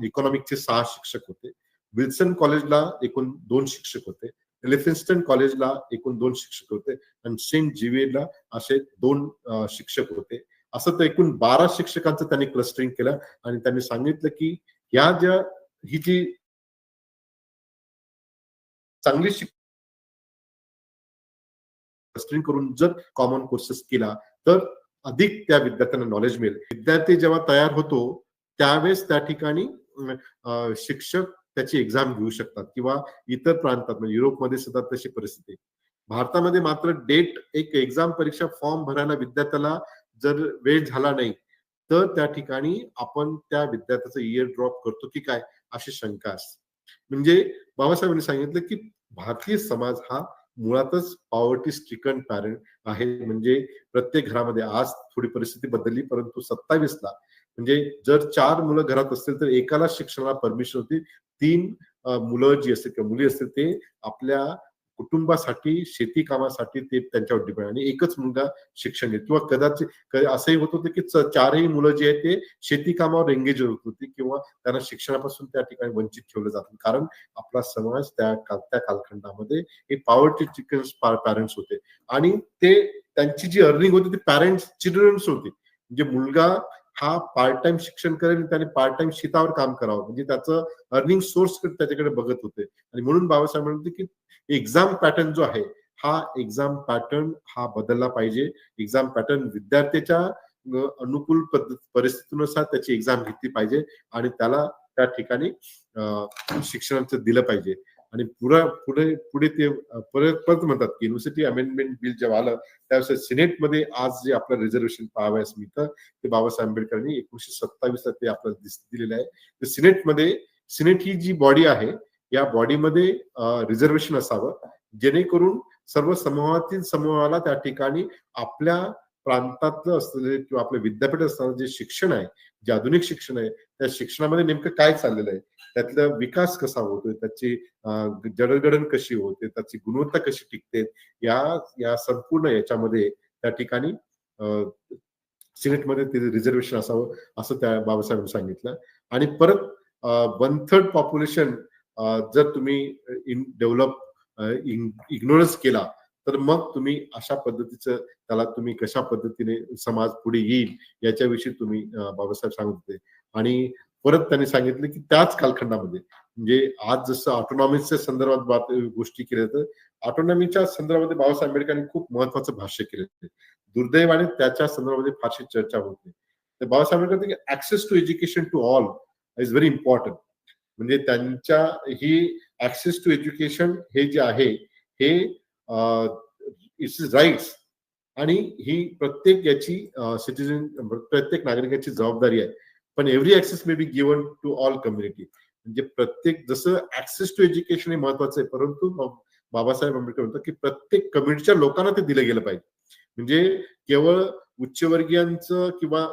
इकॉनॉमिकचे 6 शिक्षक होते, विल्सन कॉलेजला एकूण 2 शिक्षक होते, एलिफिन्स्टन कॉलेजला एकूण 2 शिक्षक होते, आणि सेंट झेवियरला असे 2 शिक्षक होते. असं तर एकूण 12 शिक्षकांचं त्यांनी क्लस्टरिंग केलं. आणि त्यांनी सांगितलं की ही जी चांगली क्लस्टरिंग करून जर कॉमन कोर्सेस केला तर अधिक त्या विद्यार्थ्यांना नॉलेज मिळेल. विद्यार्थी जेव्हा तयार होतो त्यावेळेस त्या ठिकाणी शिक्षक त्याची एक्झाम घेऊ शकतात, किंवा इतर प्रांतात म्हणजे युरोपमध्ये सुद्धा तशी परिस्थिती. भारतामध्ये मात्र डेट एक एक्झाम परीक्षा फॉर्म भरायला विद्यार्थ्याला जर वेळ झाला नाही तर त्या ठिकाणी आपण त्या विद्यार्थ्याचं इयर ड्रॉप करतो की काय, अशी शंका असते. म्हणजे बाबासाहेबांनी सांगितलं की भारतीय समाज हा मुळातच पॉवर्टी स्ट्रिकन पॅरेंट आहे. म्हणजे प्रत्येक घरामध्ये आज थोडी परिस्थिती बदलली, परंतु 27 ला म्हणजे जर 4 मुलं घरात असतील तर एकाला शिक्षणाला परमिशन होती. 3 मुलं जी असतील किंवा मुली असतील ते आपल्या कुटुंबासाठी, शेती कामासाठी ते त्यांच्यावर डिपेंड, आणि एकच मुलगा शिक्षण घेत, किंवा कदाचित असंही होत होतं की चारही मुलं जे आहेत ते शेती कामावर एंगेज होत होती, किंवा त्यांना शिक्षणापासून त्या ठिकाणी वंचित ठेवलं जातं, कारण आपला समाज त्या कालखंडामध्ये हे पॉवर्टी चिल्ड्रन पॅरेंट्स होते, आणि ते त्यांची जी अर्निंग होती ती पॅरेंट्स चिल्ड्रन्स होती. म्हणजे मुलगा हा पार्ट टाइम शिक्षण करेल आणि त्याने पार्ट टाइम शेतावर काम करावं, म्हणजे त्याचं अर्निंग सोर्स त्याच्याकडे बघत होते. आणि म्हणून बाबासाहेब म्हणते की एक्झाम पॅटर्न जो आहे, हा एक्झाम पॅटर्न हा बदलला पाहिजे. एक्झाम पॅटर्न विद्यार्थ्याच्या अनुकूल परिस्थितीनुसार त्याची एक्झाम घेतली पाहिजे, आणि त्याला त्या ठिकाणी शिक्षणाचं दिलं पाहिजे. आणि पुढे ते परत म्हणतात की युनिव्हर्सिटी अमेंडमेंट बिल जेव्हा आलं त्यावेळेस सिनेटमध्ये आज जे आपलं रिझर्वेशन पाहावयास मिळतं ते बाबासाहेब आंबेडकरांनी 1927 ते आपल्याला दिलेलं आहे. तर सिनेट ही जी बॉडी आहे, या बॉडीमध्ये रिझर्वेशन असावं, जेणेकरून सर्व समूहाला त्या ठिकाणी आपल्या प्रांतातलं असलेले किंवा आपल्या विद्यापीठ असताना जे शिक्षण आहे, जे आधुनिक शिक्षण आहे, त्या शिक्षणामध्ये नेमकं काय चाललेलं आहे, त्यातला विकास कसा होतोय, त्याची जडणघडण कशी होते, त्याची गुणवत्ता कशी टिकते, या संपूर्ण याच्यामध्ये त्या ठिकाणी सिनेटमध्ये ते रिझर्वेशन असावं असं त्या बाबासाहेबांनी सांगितलं. आणि परत 1/3 पॉप्युलेशन जर तुम्ही डेव्हलप इग्नोरन्स केला, तर मग तुम्ही अशा पद्धतीचं त्याला तुम्ही कशा पद्धतीने समाज पुढे येईल याच्याविषयी तुम्ही बाबासाहेब सांगत होते. आणि परत त्यांनी सांगितलं की त्याच कालखंडामध्ये, म्हणजे आज जसं ऑटोनॉमीच्या संदर्भात गोष्टी केल्या, तर ऑटोनॉमीच्या संदर्भामध्ये बाबासाहेब आंबेडकरांनी खूप महत्वाचं भाष्य केलं. दुर्दैवाने त्याच्या संदर्भामध्ये फारशी चर्चा होत नाही. तर Babasaheb Ambedkar access to education to all is very important. म्हणजे त्यांच्या ही ऍक्सेस टू एज्युकेशन हे जे आहे, हे इट्स राईट्स, आणि ही प्रत्येक याची प्रत्येक नागरिकाची जबाबदारी आहे. पण every access may be given to all community. म्हणजे प्रत्येक, जसं ऍक्सेस टू एज्युकेशन हे महत्वाचं आहे, परंतु बाबासाहेब आंबेडकर म्हणतात की प्रत्येक कम्युनिटीच्या लोकांना ते दिलं गेलं पाहिजे. म्हणजे केवळ उच्चवर्गीयांचं किंवा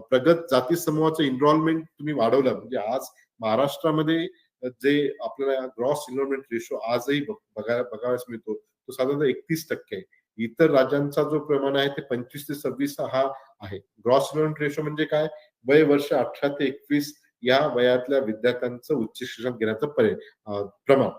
प्रगत जाती समूहाचं इन्व्हॉल्वमेंट तुम्ही वाढवलं, म्हणजे आज महाराष्ट्रामध्ये जे आपल्याला ग्रॉस इन्व्हॉल्वमेंट रेशो आजही बघावयास मिळतो, तो साधारणतः 31% आहे. इतर राज्यांचा जो प्रमाण आहे ते 25 ते 26 हा आहे. ग्रॉस इन्व्हॉल्वमेंट रेशो म्हणजे काय? वय वर्ष 18 ते 21 या वयातल्या विद्यार्थ्यांचं उच्च शिक्षण घेण्याचं प्रमाण.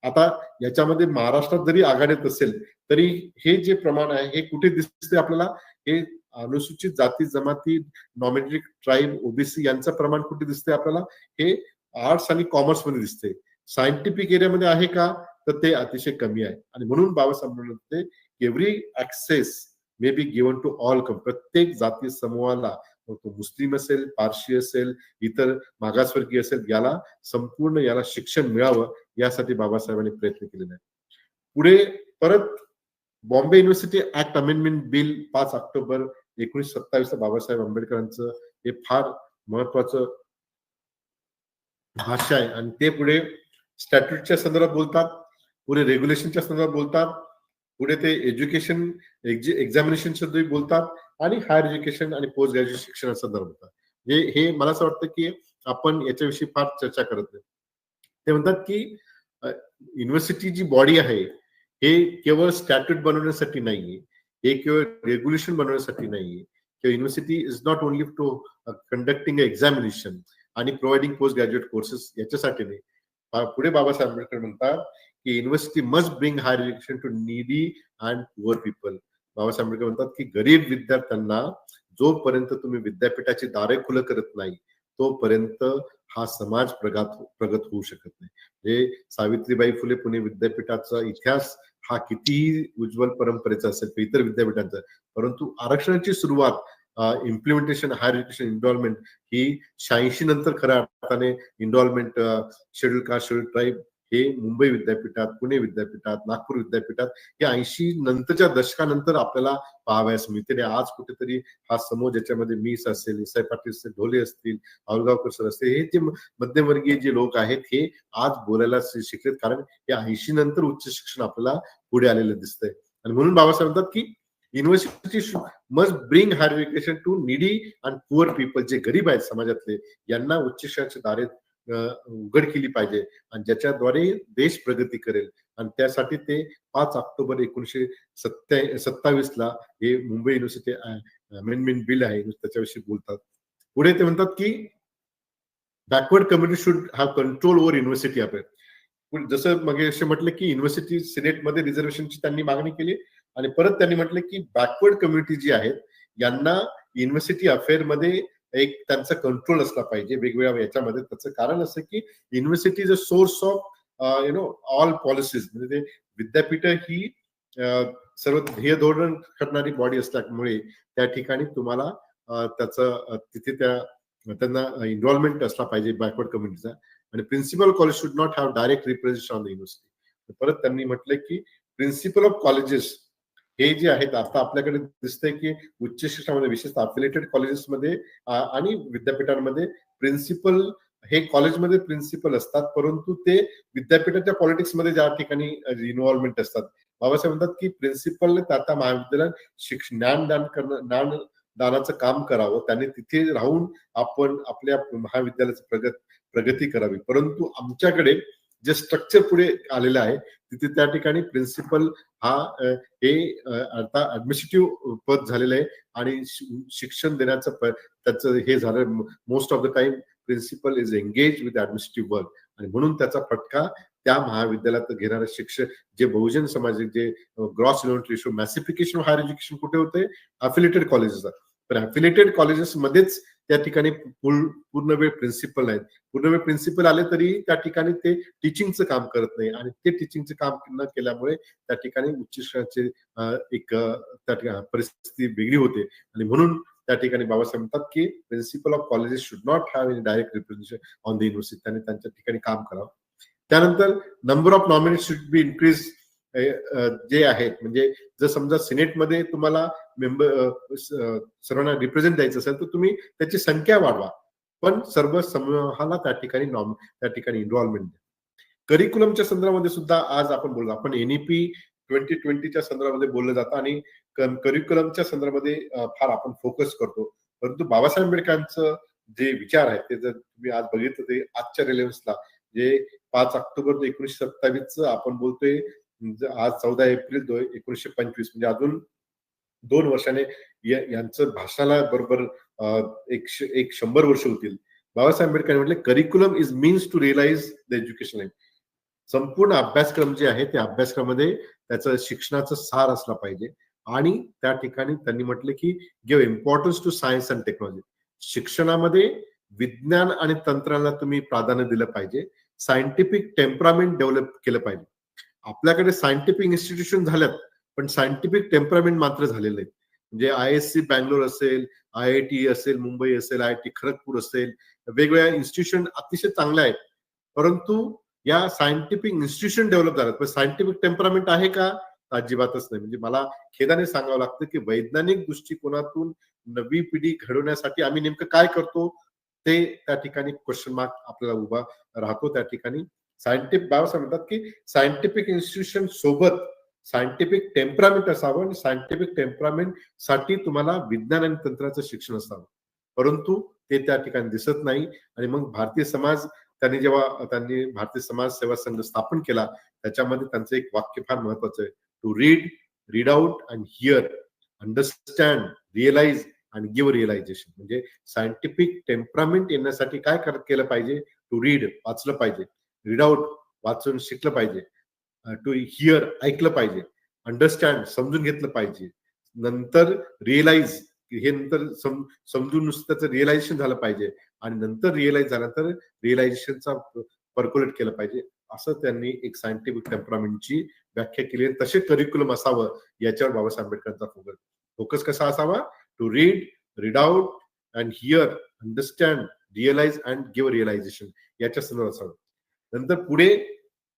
आता याच्यामध्ये महाराष्ट्रात जरी आघाडीत असेल तरी हे जे प्रमाण आहे हे कुठे दिसते आपल्याला? हे अनुसूचित जाती जमाती, नॉमिनेटेड ट्राईब, ओबीसी यांचं प्रमाण कुठे दिसते आपल्याला? हे आर्ट्स आणि कॉमर्स मध्ये दिसते. सायंटिफिक एरियामध्ये आहे का? तर ते अतिशय कमी आहे. आणि म्हणून बाबासाहेब म्हणते every access may be given to all, प्रत्येक जाती समूहाला, तो मुस्लिम असेल, पारशी असेल, इतर मागासवर्गीय असेल, याला संपूर्ण याला शिक्षण मिळावं यासाठी बाबासाहेबांनी प्रयत्न केलेला आहे. पुढे परत Bombay university act amendment bill 5 October 1927 Babasaheb आंबेडकरांचं हे फार महत्वाचं भाष्य आहे. आणि ते पुढे स्टॅट्यूटच्या संदर्भात बोलतात, पुढे रेग्युलेशनच्या संदर्भात बोलतात, पुढे ते एज्युकेशन एक्झामिनेशन सुद्धा बोलतात, आणि हायर एज्युकेशन आणि पोस्ट ग्रॅज्युएशन शिक्षणासंदर्भात बोलतात. हे मला असं वाटतं की आपण याच्याविषयी फार चर्चा करत नाही. ते म्हणतात की युनिव्हर्सिटी जी बॉडी आहे हे केवळ स्टॅट्यूट बनवण्यासाठी नाहीये, हे केवळ रेग्युलेशन बनवण्यासाठी नाहीये. University is not only to conducting examination आणि प्रोव्हाइडिंग पोस्ट ग्रॅज्युएट कोर्सेस याच्यासाठी नाही. पुढे बाबासाहेब आंबेडकर म्हणतात की university must bring higher education to needy and poor people. Babasaheb Ambedkar म्हणतात की गरीब विद्यार्थ्यांना जोपर्यंत तुम्ही विद्यापीठाची दारे खुलं करत नाही तोपर्यंत हा समाज प्रगत होऊ शकत नाही. म्हणजे सावित्रीबाई फुले पुणे विद्यापीठाचा इतिहास हा कितीही उज्ज्वल परंपरेचा असेल इतर विद्यापीठांचा, परंतु आरक्षणाची सुरुवात इम्प्लिमेंटेशन हायर एज्युकेशन इन्व्हॉल्वमेंट ही 86 नंतर खऱ्या अर्थाने involvement schedule caste schedule tribe हे मुंबई विद्यापीठात, पुणे विद्यापीठात, नागपूर विद्यापीठात हे 80 नंतरच्या दशकानंतर आपल्याला पाहावयास मिळते. आज कुठेतरी हा समूह ज्याच्यामध्ये मीस असेल, इसाई पाटील असेल, ढोले असतील, औरगावकर सर असतील, हे जे मध्यमवर्गीय जे लोक आहेत हे आज बोलायला शिकलेत, कारण या 80 नंतर उच्च शिक्षण आपल्याला पुढे आलेलं दिसतंय. आणि म्हणून बाबासाहेब म्हणतात की university must bring higher education to needy and poor people. जे गरीब आहेत समाजातले यांना उच्च शिक्षणाचे दारे उघड केली पाहिजे, आणि ज्याच्याद्वारे देश प्रगती करेल. आणि त्यासाठी ते 5 ऑक्टोबर 1927 ला हे मुंबई युनिव्हर्सिटी अमेंडमेंट बिल आहे त्याच्याविषयी बोलतात. पुढे ते म्हणतात की backward community should have control over university affair. जसं मग असे म्हटलं की युनिव्हर्सिटी सिनेटमध्ये रिझर्वेशनची त्यांनी मागणी केली आणि परत त्यांनी म्हटलं की बॅकवर्ड कम्युनिटी जी आहेत यांना युनिव्हर्सिटी अफेअर मध्ये एक त्यांचा कंट्रोल असला पाहिजे वेगवेगळ्या याच्यामध्ये. त्याचं कारण असं की university is a source of all policies. म्हणजे ते विद्यापीठ ही सर्व ध्येय धोरण करणारी बॉडी असल्यामुळे त्या ठिकाणी तुम्हाला त्याचं तिथे त्यांना इन्व्हॉल्वमेंट असला पाहिजे बॅकवर्ड कम्युनिटीचा. आणि principal college should not have direct representation on the university. परत त्यांनी म्हटलंय की प्रिन्सिपल ऑफ कॉलेजेस हे जे आहेत आता आपल्याकडे दिसतंय की उच्च शिक्षणामध्ये विशेषतः अफिलेटेड कॉलेजेसमध्ये आणि विद्यापीठांमध्ये प्रिन्सिपल हे कॉलेजमध्ये प्रिन्सिपल असतात, परंतु ते विद्यापीठाच्या पॉलिटिक्समध्ये ज्या ठिकाणी इन्व्हॉल्वमेंट असतात. बाबासाहेब म्हणतात की प्रिन्सिपल आता महाविद्यालयात ज्ञानदानाचं काम करावं, त्यांनी तिथे राहून आपण आपल्या महाविद्यालयाची प्रगती करावी. परंतु आमच्याकडे जे स्ट्रक्चर पुढे आलेलं आहे तिथे त्या ठिकाणी प्रिन्सिपल हा हे आता ऍडमिनिस्ट्रेटिव्ह पद झालेलं आहे आणि शिक्षण देण्याचं त्याचं हे झालं. Most of the time principal is engage with administrative work आणि म्हणून त्याचा फटका त्या महाविद्यालयात घेणारे शिक्षक जे बहुजन समाज जे gross inventory ratio massification of higher education कुठे होते अफिलेटेड कॉलेजेस. पण अफिलेटेड कॉलेजेस मध्येच त्या ठिकाणी पूर्ण वेळ प्रिन्सिपल आहेत. पूर्ण वेळ प्रिन्सिपल आले तरी त्या ठिकाणी ते टीचिंगचं काम करत नाही आणि ते टीचिंगचं काम न केल्यामुळे त्या ठिकाणी उच्च शिक्षणाचे एक त्या ठिकाणी परिस्थिती वेगळी होते आणि म्हणून त्या ठिकाणी बाबासाहेब म्हणतात की principal of colleges should not have any direct representation on the university. त्यांनी त्यांच्या ठिकाणी काम करावं. त्यानंतर number of nominate should be increase जे आहेत. म्हणजे जर समजा सिनेटमध्ये तुम्हाला मेंबर सर्वांना रिप्रेझेंट द्यायचं असेल तर तुम्ही त्याची संख्या वाढवा, पण सर्व समूहाला त्या ठिकाणी इन्व्हॉल्वमेंट द्या. करिक्युलमच्या संदर्भामध्ये सुद्धा आज आपण बोललो. आपण NEP 2020च्या संदर्भामध्ये बोललं जातं आणि करिक्युलमच्या संदर्भामध्ये फार आपण फोकस करतो. परंतु बाबासाहेब आंबेडकरांचं जे विचार आहेत ते जर तुम्ही आज बघितलं ते आजच्या रेलेव्हन्सला जे 5 ऑक्टोबर 1927 आपण बोलतोय, आज 14 एप्रिल 1925 म्हणजे अजून 2 वर्षाने यांचं भाषणाला बरोबर 100 वर्ष होतील. बाबासाहेब आंबेडकर म्हटले curriculum is means to realise the education life. संपूर्ण अभ्यासक्रम जे आहे त्या अभ्यासक्रमामध्ये त्याचं शिक्षणाचं सार असला पाहिजे आणि त्या ठिकाणी त्यांनी म्हटले की give importance to science and technology. शिक्षणामध्ये विज्ञान आणि तंत्राला तुम्ही प्राधान्य दिलं पाहिजे. सायंटिफिक टेम्परामेंट डेव्हलप केलं पाहिजे. आपल्याकडे सायंटिफिक इन्स्टिट्यूशन झाल्यात पण सायंटिफिक टेम्परामेंट मात्र झालेलं आहे. म्हणजे ISC बँगलोर असेल, IIT असेल, मुंबई असेल, IIT खरगपूर असेल, वेगवेगळ्या इन्स्टिट्यूशन अतिशय चांगल्या आहेत, परंतु या सायंटिफिक इन्स्टिट्यूशन डेव्हलप झाल्यात पण सायंटिफिक टेम्परामेंट आहे का? अजिबातच नाही. म्हणजे मला खेदाने सांगावं लागतं की वैज्ञानिक दृष्टिकोनातून नवी पिढी घडवण्यासाठी आम्ही नेमकं काय करतो ते त्या ठिकाणी क्वेश्चन मार्क आपल्याला उभा राहतो. त्या ठिकाणी बाबासाहेब म्हणतात की सायंटिफिक इन्स्टिट्यूशन सोबत सायंटिफिक टेम्परामेंट असावं आणि सायंटिफिक टेम्परामेंट साठी तुम्हाला विज्ञान आणि तंत्राचं शिक्षण असावं, परंतु ते त्या ठिकाणी दिसत नाही. आणि मग भारतीय समाज सेवा संघ स्थापन केला त्याच्यामध्ये त्यांचं एक वाक्य फार महत्वाचं आहे. To read out and hear, understand, realise आणि गिव्ह रिअलायझेशन. म्हणजे सायंटिफिक टेम्परामेंट येण्यासाठी काय केलं पाहिजे? टू रीड, वाचलं पाहिजे. रीड आउट, वाचून शिकलं पाहिजे. टू हिअर, ऐकलं पाहिजे. अंडरस्टँड, समजून घेतलं पाहिजे. नंतर रिअलाइज, हे नंतर समजून नुसतं त्याचं रिअलायझेशन झालं पाहिजे आणि नंतर रिअलाइज झाल्यानंतर रिअलायझेशनचा पर्क्युलेट केलं पाहिजे. असं त्यांनी एक सायंटिफिक टेम्परामेंटची व्याख्या केली. तसे करिक्युलम असावं याच्यावर बाबासाहेब आंबेडकरांचा फोकस कसा असावा? To read out and hear, understand, realise and give realisation याच्या संदर्भात असावं. नंतर पुढे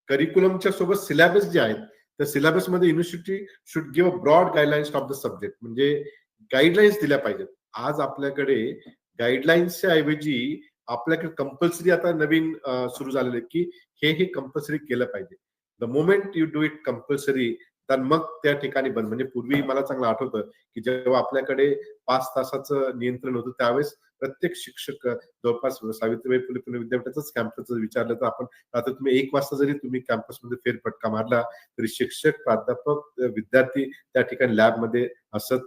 करिक्युलमच्या सोबत सिलेबस जे आहेत त्या सिलेबसमध्ये university should give broad guidelines of the subject. म्हणजे गाईडलाईन्स दिल्या पाहिजेत. आज आपल्याकडे गाईडलाईन्सच्या ऐवजी आपल्याकडे कंपल्सरी आता नवीन सुरू झालेलं आहे की हे कंपल्सरी केलं पाहिजे. The moment you do it compulsory तर मग त्या ठिकाणी बंद. म्हणजे पूर्वी मला चांगलं आठवतं की जेव्हा आपल्याकडे 5 तासाचं नियंत्रण होतं त्यावेळेस प्रत्येक शिक्षक जवळपास सावित्रीबाई फुले पुणे विद्यापीठाचंच कॅम्पस विचारलं तर आपण आता तुम्ही 1 वाजता जरी तुम्ही कॅम्पसमध्ये फेरफटका मारला तरी शिक्षक, प्राध्यापक, विद्यार्थी त्या ठिकाणी लॅबमध्ये असत.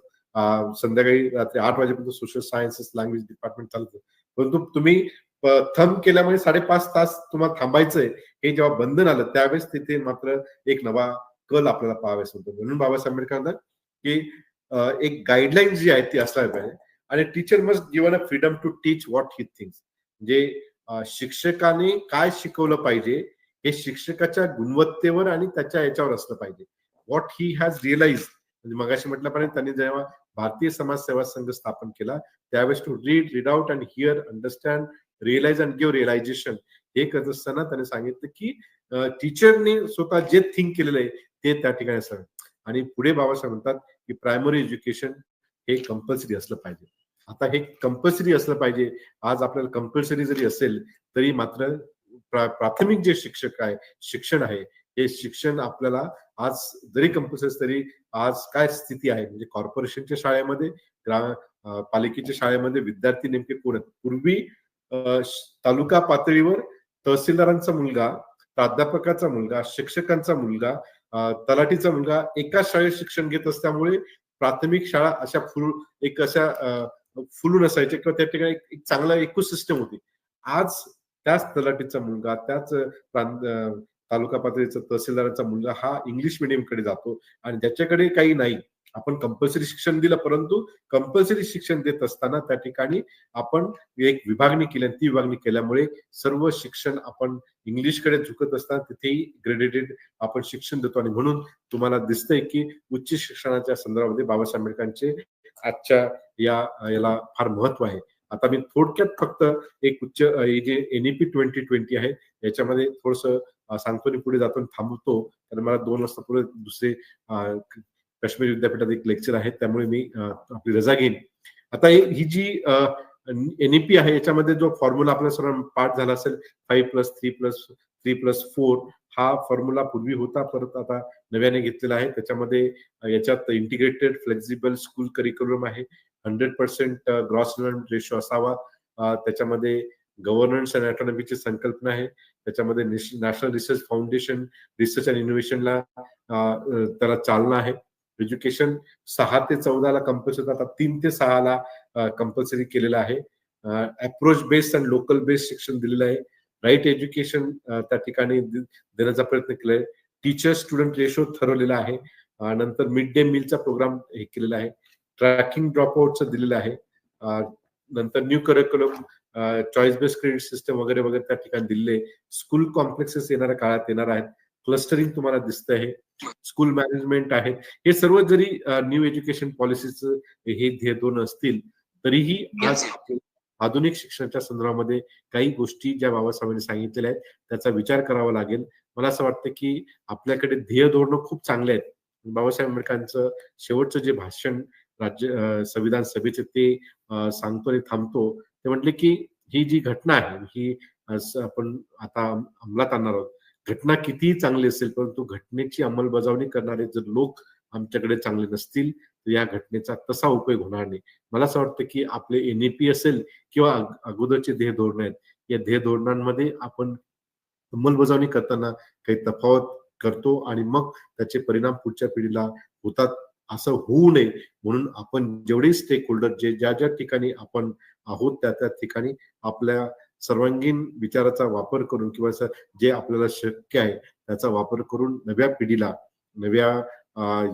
संध्याकाळी रात्री 8 वाजेपर्यंत सोशल सायन्सेस लँग्वेज डिपार्टमेंट चालतं. परंतु तुम्ही थंब केल्यामुळे 5.5 तास तुम्हाला थांबायचंय हे जेव्हा बंधन आलं त्यावेळेस तिथे मात्र एक नवा कल आपल्याला पाहावयास होतो. म्हणून बाबासाहेब आंबेडकर म्हणतात की एक गाईडलाईन जी आहे ती असायला पाहिजे आणि teacher must given a freedom to teach what he thinks. म्हणजे शिक्षकाने काय शिकवलं पाहिजे हे शिक्षकाच्या गुणवत्तेवर आणि त्याच्या याच्यावर असलं पाहिजे. व्हॉट ही हॅज रिअलाइज म्हणजे मगाशी म्हटल्यापर्यंत त्यांनी जेव्हा भारतीय समाज सेवा संघ स्थापन केला त्यावेळेस to read out and hear understand realise and give realisation हे करत असताना त्यांनी सांगितलं की टीचरने स्वतः जे थिंक केलेलं आहे ते त्या ठिकाणी असावं. आणि पुढे बाबासाहेब म्हणतात की प्रायमरी एज्युकेशन हे कंपल्सरी असलं पाहिजे. आता हे कंपल्सरी असलं पाहिजे. आज आपल्याला कंपल्सरी जरी असेल तरी मात्र प्राथमिक जे शिक्षण आहे हे शिक्षण आपल्याला आज जरी कंपल्सरी तरी आज काय स्थिती आहे म्हणजे कॉर्पोरेशनच्या शाळेमध्ये पालिकेच्या शाळेमध्ये विद्यार्थी नेमके कोण आहेत. पूर्वी तालुका पातळीवर तहसीलदारांचा मुलगा, प्राध्यापकाचा मुलगा, शिक्षकांचा मुलगा, तलाठीचा मुलगा एकाच शाळेत शिक्षण घेत असल्यामुळे प्राथमिक शाळा अशा फुलून असायच्या किंवा त्या ठिकाणी एक चांगला इकोसिस्टम होती. आज त्याच तलाठीचा मुलगा, त्याच तालुका पातळीचा तहसीलदाराचा मुलगा हा इंग्लिश मिडियम कडे जातो आणि ज्याच्याकडे काही नाही. आपण कंपल्सरी शिक्षण दिलं परंतु कंपल्सरी शिक्षण देत असताना त्या ठिकाणी आपण एक विभागणी केली ती विभागणी केल्यामुळे सर्व शिक्षण आपण इंग्लिशकडे झुकत असताना तिथेही ग्रेडेटेड आपण शिक्षण देतो आणि म्हणून तुम्हाला दिसतंय की उच्च शिक्षणाच्या संदर्भामध्ये बाबासाहेब आंबेडकरांचे आजच्या याला फार महत्व आहे. आता मी थोडक्यात फक्त एक जे एनईपी 2020 आहे याच्यामध्ये थोडस सांगतो आणि पुढे जातो थांबतो कारण मला 2 वाजता पुढे दुसरे काश्मीर विद्यापीठात एक लेक्चर आहे त्यामुळे मी आपली रजा घेईन. आता ही जी एनईपी आहे याच्यामध्ये जो फॉर्म्युला आपल्या सर्व पाठ झाला असेल 5+3+3+4 हा फॉर्म्युला पूर्वी होता परत आता नव्याने घेतलेला आहे. त्याच्यामध्ये याच्यात इंटिग्रेटेड फ्लेक्झिबल स्कूल करिक्युलम आहे. 100% ग्रॉस एनरोलमेंट रेशो असावा. त्याच्यामध्ये गव्हर्नन्स अँड ऑटोनॉमीची संकल्पना आहे. त्याच्यामध्ये national research foundation research and इनोव्हेशनला त्याला चालना आहे. एज्युकेशन 6 ते 14 कंपल्सरी आता 3 ते 6 कंपल्सरी केलेलं आहे. Approach based and local based शिक्षण दिलेलं आहे. राईट एज्युकेशन त्या ठिकाणी देण्याचा प्रयत्न केलाय. टीचर स्टुडंट रेशो ठरवलेला आहे. नंतर मिड डे मीलचा प्रोग्राम हे केलेला आहे. ट्रॅकिंग ड्रॉपआउटचं दिलेलं आहे. नंतर new curriculum choice based credit system वगैरे वगैरे त्या ठिकाणी दिलेले. स्कूल कॉम्प्लेक्सेस येणाऱ्या काळात येणार आहेत. क्लस्टरिंग तुम्हाला दिसत आहे. स्कूल मॅनेजमेंट आहे. हे सर्व जरी न्यू एज्युकेशन पॉलिसीचं हे ध्येय दोन असतील तरीही आज आधुनिक शिक्षणाच्या संदर्भामध्ये काही गोष्टी ज्या बाबासाहेबांनी सांगितलेल्या आहेत त्याचा विचार करावा लागेल. मला असं वाटतं की आपल्याकडे ध्येय धोरणं खूप चांगले आहेत. बाबासाहेब आंबेडकरांचं शेवटचं जे भाषण संविधान सभेचे ते सांगतो आणि थांबतो. ते म्हटले की ही जी घटना आहे ही आपण आता अंमलात आणणार आहोत. घटना कितीही चांगली असेल परंतु घटनेची अंमलबजावणी करणारे जर लोक आमच्याकडे चांगले नसतील तर या घटनेचा तसा उपयोग होणार नाही. मला असं वाटतं की आपले एनईपी असेल किंवा अगोदरचे ध्येय धोरण आहेत या ध्येय धोरणांमध्ये आपण अंमलबजावणी करताना काही तफावत करतो आणि मग त्याचे परिणाम पुढच्या पिढीला होतात असं होऊ नये म्हणून आपण जेवढे स्टेक होल्डर जे ज्या ज्या ठिकाणी आपण आहोत त्या त्या ठिकाणी आपल्या सर्वांगीण विचाराचा वापर करून किंवा जे आपल्याला शक्य आहे त्याचा वापर करून नव्या पिढीला नव्या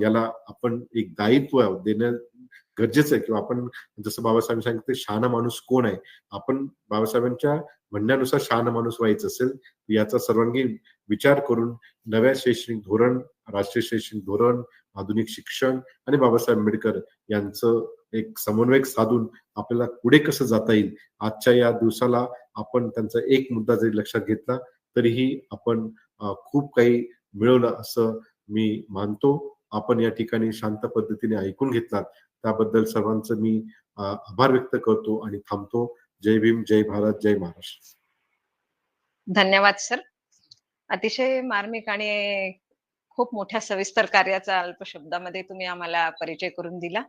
याला आपण एक दायित्व देणं गरजेचं आहे. किंवा आपण जसं बाबासाहेब सांगितलं शहाणा माणूस कोण आहे. आपण बाबासाहेबांच्या म्हणण्यानुसार शहाणा माणूस व्हायचं असेल याचा सर्वांगीण विचार करून नव्या शैक्षणिक धोरण, राष्ट्रीय शैक्षणिक धोरण, आधुनिक शिक्षण आणि बाबासाहेब आंबेडकर यांचं एक समन्वय साधून आपल्याला पुढे कसं जाता येईल. आजच्या या दिवसाला आपण त्यांचा एक मुद्दा जरी लक्षात घेतला तरीही आपण खूप काही मिळवलं असं मी मानतो. आपण या ठिकाणी शांत पद्धतीने ऐकून घेतलात त्याबद्दल सर्वांचं मी आभार व्यक्त करतो आणि थांबतो. जय भीम, जय भारत, जय महाराष्ट्र. धन्यवाद सर. अतिशय मार्मिक आणि खूप मोठ्या सविस्तर कार्याचा अल्प शब्दामध्ये तुम्ही आम्हाला परिचय करून दिला.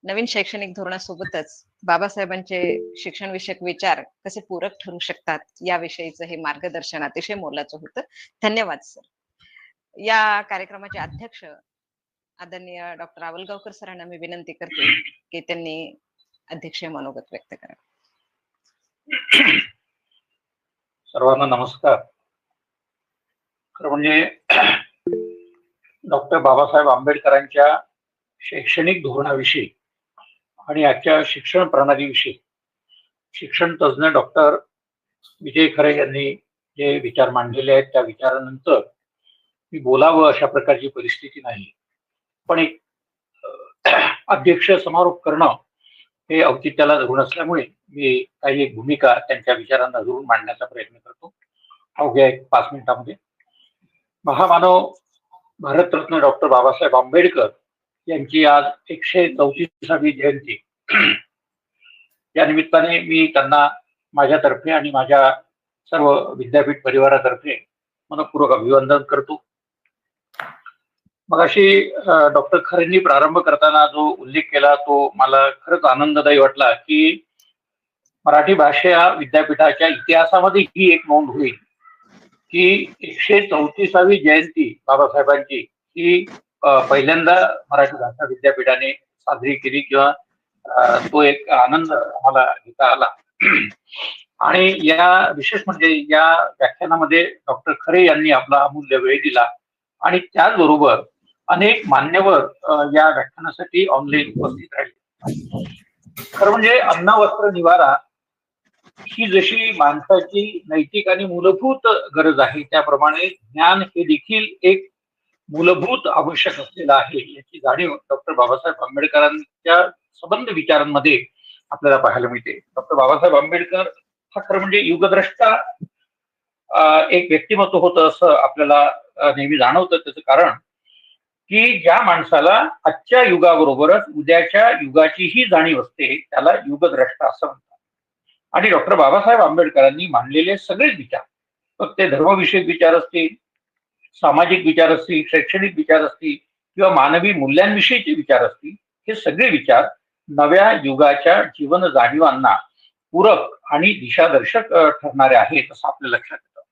नवीन शैक्षणिक धोरणासोबतच बाबासाहेबांचे शिक्षण विषयक विचार कसे पूरक ठरू शकतात याविषयीचं हे मार्गदर्शन अतिशय मोलाचं होतं. धन्यवाद सर. या कार्यक्रमाचे अध्यक्ष आदरणीय डॉक्टर आवलगावकर सरांना मी विनंती करते की त्यांनी अध्यक्षीय मनोगत व्यक्त करावे. सर्वांना नमस्कार. खरं म्हणजे डॉक्टर बाबासाहेब आंबेडकरांच्या शैक्षणिक धोरणाविषयी आणि आजच्या शिक्षण प्रणालीविषयी शिक्षण तज्ज्ञ डॉक्टर विजय खरे यांनी जे विचार मांडलेले आहेत त्या विचारानंतर मी बोलावं अशा प्रकारची परिस्थिती नाही, पण एक अध्यक्ष समारोप करणं हे औचित्याला धरून असल्यामुळे मी काही एक भूमिका त्यांच्या विचारांना धरून मांडण्याचा प्रयत्न करतो अवघ्या 5 मिनिटांमध्ये. महामानव भारतरत्न डॉक्टर बाबासाहेब आंबेडकर यांची आज 134वी जयंती. या निमित्ताने मी त्यांना माझ्यातर्फे आणि माझ्या सर्व विद्यापीठ परिवारातर्फे मनपूर्वक अभिवादन करतो. मग अशी डॉक्टर खरेंनी प्रारंभ करताना जो उल्लेख केला तो मला खरंच आनंददायी वाटला की मराठी भाषा विद्यापीठाच्या इतिहासामध्ये ही एक नोंद होईल की 134वी जयंती बाबासाहेबांची ही पहिल्यांदा मराठी भाषा विद्यापीठाने साजरी केली किंवा तो एक आनंद आम्हाला घेता आला. आणि या विशेष म्हणजे या व्याख्यानामध्ये डॉक्टर खरे यांनी आपला अमूल्य वेळ दिला आणि त्याचबरोबर अनेक मान्यवर या व्याख्यानासाठी ऑनलाईन उपस्थित राहिले. खरं म्हणजे अन्न वस्त्र निवारा ही जशी माणसाची नैतिक आणि मूलभूत गरज आहे त्याप्रमाणे ज्ञान हे देखील एक मूलभूत आवश्यक असलेलं आहे याची जाणीव डॉक्टर बाबासाहेब आंबेडकरांच्या संबंध विचारांमध्ये आपल्याला पाहायला मिळते. डॉक्टर बाबासाहेब आंबेडकर हा खरं म्हणजे युगद्रष्टा एक व्यक्तिमत्व होतं असं आपल्याला नेहमी जाणवतं. त्याचं कारण की ज्या माणसाला आजच्या युगाबरोबरच उद्याच्या युगाचीही जाणीव असते त्याला युगद्रष्टा असं म्हणतात. आणि डॉक्टर बाबासाहेब आंबेडकरांनी मांडलेले सगळेच विचार, मग ते धर्मविषयक विचार असतील, सामाजिक विचार असतील, शैक्षणिक विचार असतील किंवा मानवी मूल्यांविषयीचे विचार असतील, हे सगळे विचार नव्या युगाच्या जीवन जाणीवांना पूरक आणि दिशादर्शक ठरणारे आहेत असं आपल्या लक्षात येतं.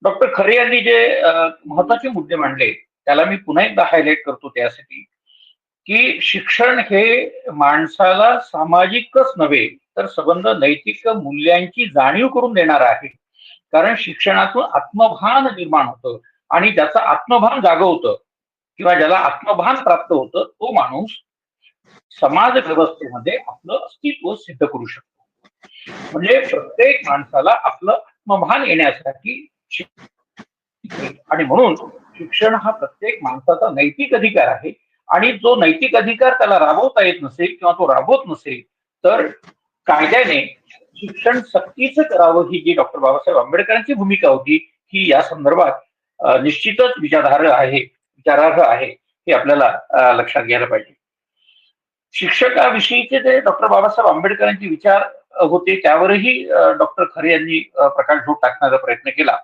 डॉक्टर खरे यांनी जे महत्वाचे मुद्दे मांडले त्याला मी पुन्हा एकदा हायलाइट करतो त्यासाठी की शिक्षण हे माणसाला सामाजिकच नव्हे तर संबंध नैतिक मूल्यांची जाणीव करून देणार आहे. कारण शिक्षणातून आत्मभान निर्माण होतं आणि ज्याचं आत्मभान जागवतं किंवा ज्याला आत्मभान प्राप्त होतं तो माणूस समाज व्यवस्थेमध्ये आपलं अस्तित्व सिद्ध करू शकतो. म्हणजे प्रत्येक माणसाला आपलं आत्मभान येण्यासाठी आणि म्हणून शिक्षण हा प्रत्येक माणसाचा नैतिक अधिकार आहे आणि जो नैतिक अधिकार त्याला राबवता येत नसेल किंवा तो राबवत नसेल तर कायद्याने शिक्षण सक्तीचं करावं ही जी डॉक्टर बाबासाहेब आंबेडकरांची भूमिका होती ही या संदर्भात निश्चितच विचारार्ह आहे हे आपल्याला लक्षात घ्यायला पाहिजे. शिक्षकाविषयीचे जे डॉक्टर बाबासाहेब आंबेडकरांचे विचार होते त्यावरही डॉक्टर खरे यांनी प्रकाशझोत टाकण्याचा प्रयत्न केला.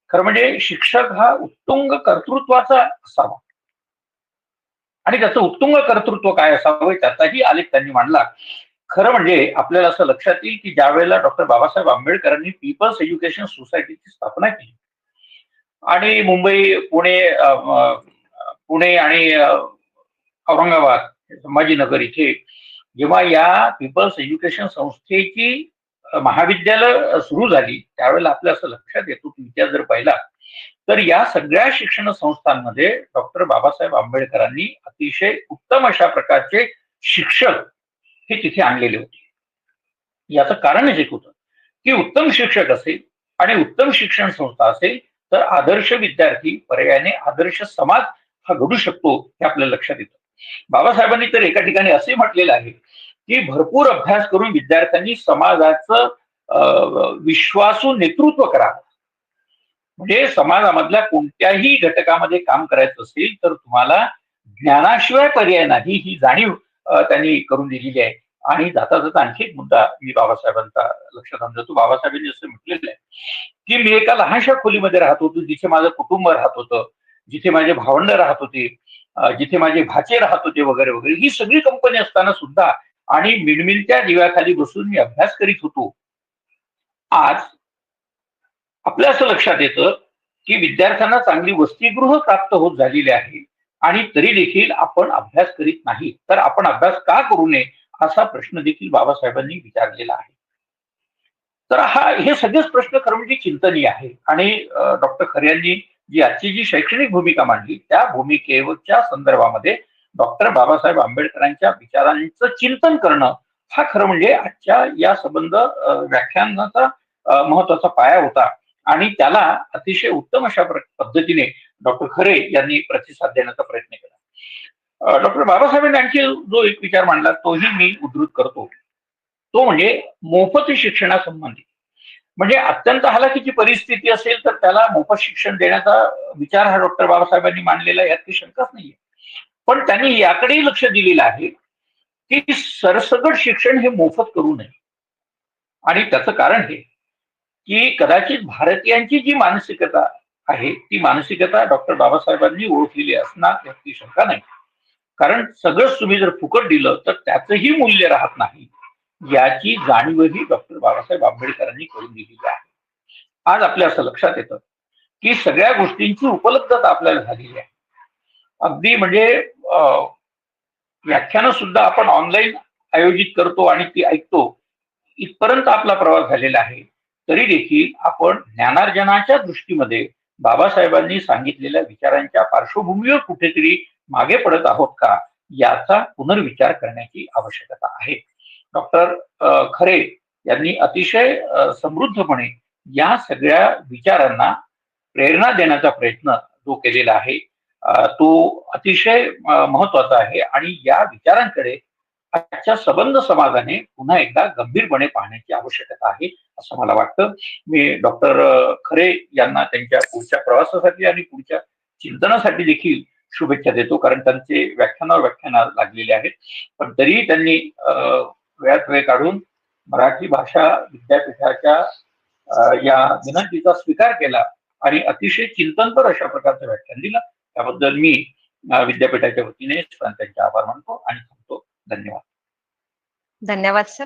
खरं म्हणजे शिक्षक हा उत्तुंग कर्तृत्वाचा असावा आणि त्याचं उत्तुंग कर्तृत्व काय असावं त्याचाही आलेख त्यांनी मांडला. खरं म्हणजे आपल्याला असं लक्षात येईल की ज्या वेळेला डॉक्टर बाबासाहेब आंबेडकरांनी पीपल्स एज्युकेशन सोसायटीची स्थापना केली आणि मुंबई, पुणे आणि औरंगाबाद, संभाजीनगर इथे जेव्हा या पीपल्स एज्युकेशन संस्थेची महाविद्यालय सुरू झाली त्यावेळेला आपल्या असं लक्षात येतो की इतिहास जर पाहिला तर या सगळ्या शिक्षण संस्थांमध्ये डॉक्टर बाबासाहेब आंबेडकरांनी अतिशय उत्तम अशा प्रकारचे शिक्षक हे तिथे आणलेले होते. याचं कारणच एक होतं की उत्तम शिक्षक असेल आणि उत्तम शिक्षण संस्था असेल तर आदर्श विद्यार्थी पर्यायाने आदर्श समाज हा घडू शकतो हे आपल्या लक्षात येतं. बाबासाहेबांनी तर एका ठिकाणी असे म्हटलेलं आहे की भरपूर अभ्यास करून विद्यार्थ्यांनी समाजाचं विश्वासू नेतृत्व करावं. म्हणजे समाजामधल्या कोणत्याही घटकामध्ये काम करायचं असेल तर तुम्हाला ज्ञानाशिवाय पर्याय नाही ही जाणीव त्यांनी करून दिलेली आहे. आणि जाता जाता आणखी एक मुद्दा मी बाबासाहेबांचा लक्षात आणून देतो. बाबासाहेबांनी असं म्हटलेलं आहे की मी एका लहानशा खोलीमध्ये राहत होतो जिथे माझं कुटुंब राहत होतं जिथे माझे भावंड राहत होते, जिथे माझे भाचे राहत होते वगैरे वगैरे, ही सगळी कंपनी असताना सुद्धा आणि मिणमिणत्या दिव्याखाली बसून मी अभ्यास करीत होतो. आज आपल्या असं लक्षात येतं की विद्यार्थ्यांना चांगली वसतिगृह प्राप्त होत झालेली आहे आणि तरी देखील आपण अभ्यास करीत नाही. तर आपण अभ्यास का करू नये असा प्रश्न देखील बाबासाहेबांनी विचारलेला आहे. तर हे सगळेच प्रश्न खरं म्हणजे चिंतनीय आहे. आणि डॉक्टर खरे यांनी आजची जी शैक्षणिक भूमिका मांडली त्या भूमिकेच्या संदर्भामध्ये डॉक्टर बाबासाहेब आंबेडकरांच्या विचारांचं चिंतन करणं हा खरं म्हणजे आजच्या या संबंध व्याख्यानाचा महत्वाचा पाया होता. आणि त्याला अतिशय उत्तम अशा पद्धतीने डॉक्टर खरे यांनी प्रतिसाद देण्याचा प्रयत्न केला. डॉक्टर बाबासाहेबांनी आणखी जो एक विचार मांडला तोही मी उद्धृत करतो. तो म्हणजे मोफत शिक्षणासंबंधी. म्हणजे अत्यंत हलाखीची परिस्थिती असेल तर त्याला मोफत शिक्षण देण्याचा विचार हा डॉक्टर बाबासाहेबांनी मांडलेला, यात काही शंकाच नाहीये. पण त्यांनी याकडेही लक्ष दिलेलं आहे की सरसकट शिक्षण हे मोफत करू नये. आणि त्याचं कारण हे की कदाचित भारतीयांची जी मानसिकता आहे ती मानसिकता डॉक्टर बाबासाहेबांनी ओळखलेली असणार याची शंका नाही. कारण सगळंच तुम्ही जर फुकट दिलं तर त्याचंही मूल्य राहत नाही, याची जाणीवही डॉक्टर बाबासाहेब आंबेडकरांनी करून दिलेली आहे. आज आपल्या असं लक्षात येतं की सगळ्या गोष्टींची उपलब्धता आपल्याला झालेली आहे. अगदी म्हणजे व्याख्यानं सुद्धा आपण ऑनलाईन आयोजित करतो आणि ती ऐकतो, इथपर्यंत आपला प्रवास झालेला आहे. तरी देखील आपण ज्ञानार्जनाच्या दृष्टीमध्ये बाबासाहेबांनी सांगितलेल्या विचारांच्या पार्श्वभूमीवर कुठेतरी मागे पडत आहोत का, याचा पुनर्विचार करण्याची आवश्यकता आहे. डॉक्टर खरे यांनी अतिशय समृद्धपणे या सगळ्या विचारांना प्रेरणा देण्याचा प्रयत्न जो केलेला आहे तो अतिशय महत्वाचा आहे. आणि या विचारांकडे आजच्या सबंध समाजाने पुन्हा एकदा गंभीरपणे पाहण्याची आवश्यकता आहे असं मला वाटतं. मी डॉक्टर खरे यांना त्यांच्या पुढच्या प्रवासासाठी आणि पुढच्या चिंतनासाठी देखील शुभेच्छा देतो, कारण त्यांचे व्याख्यानावर व्याख्यान लागलेले आहेत. पण तरीही त्यांनी वेळात वेळ काढून मराठी भाषा विद्यापीठाच्या या विनंतीचा स्वीकार केला आणि अतिशय चिंतनपर अशा प्रकारचं व्याख्यान दिलं. त्याबद्दल मी विद्यापीठाच्या वतीने त्यांचे आभार मानतो आणि थांबतो. धन्यवाद. धन्यवाद सर.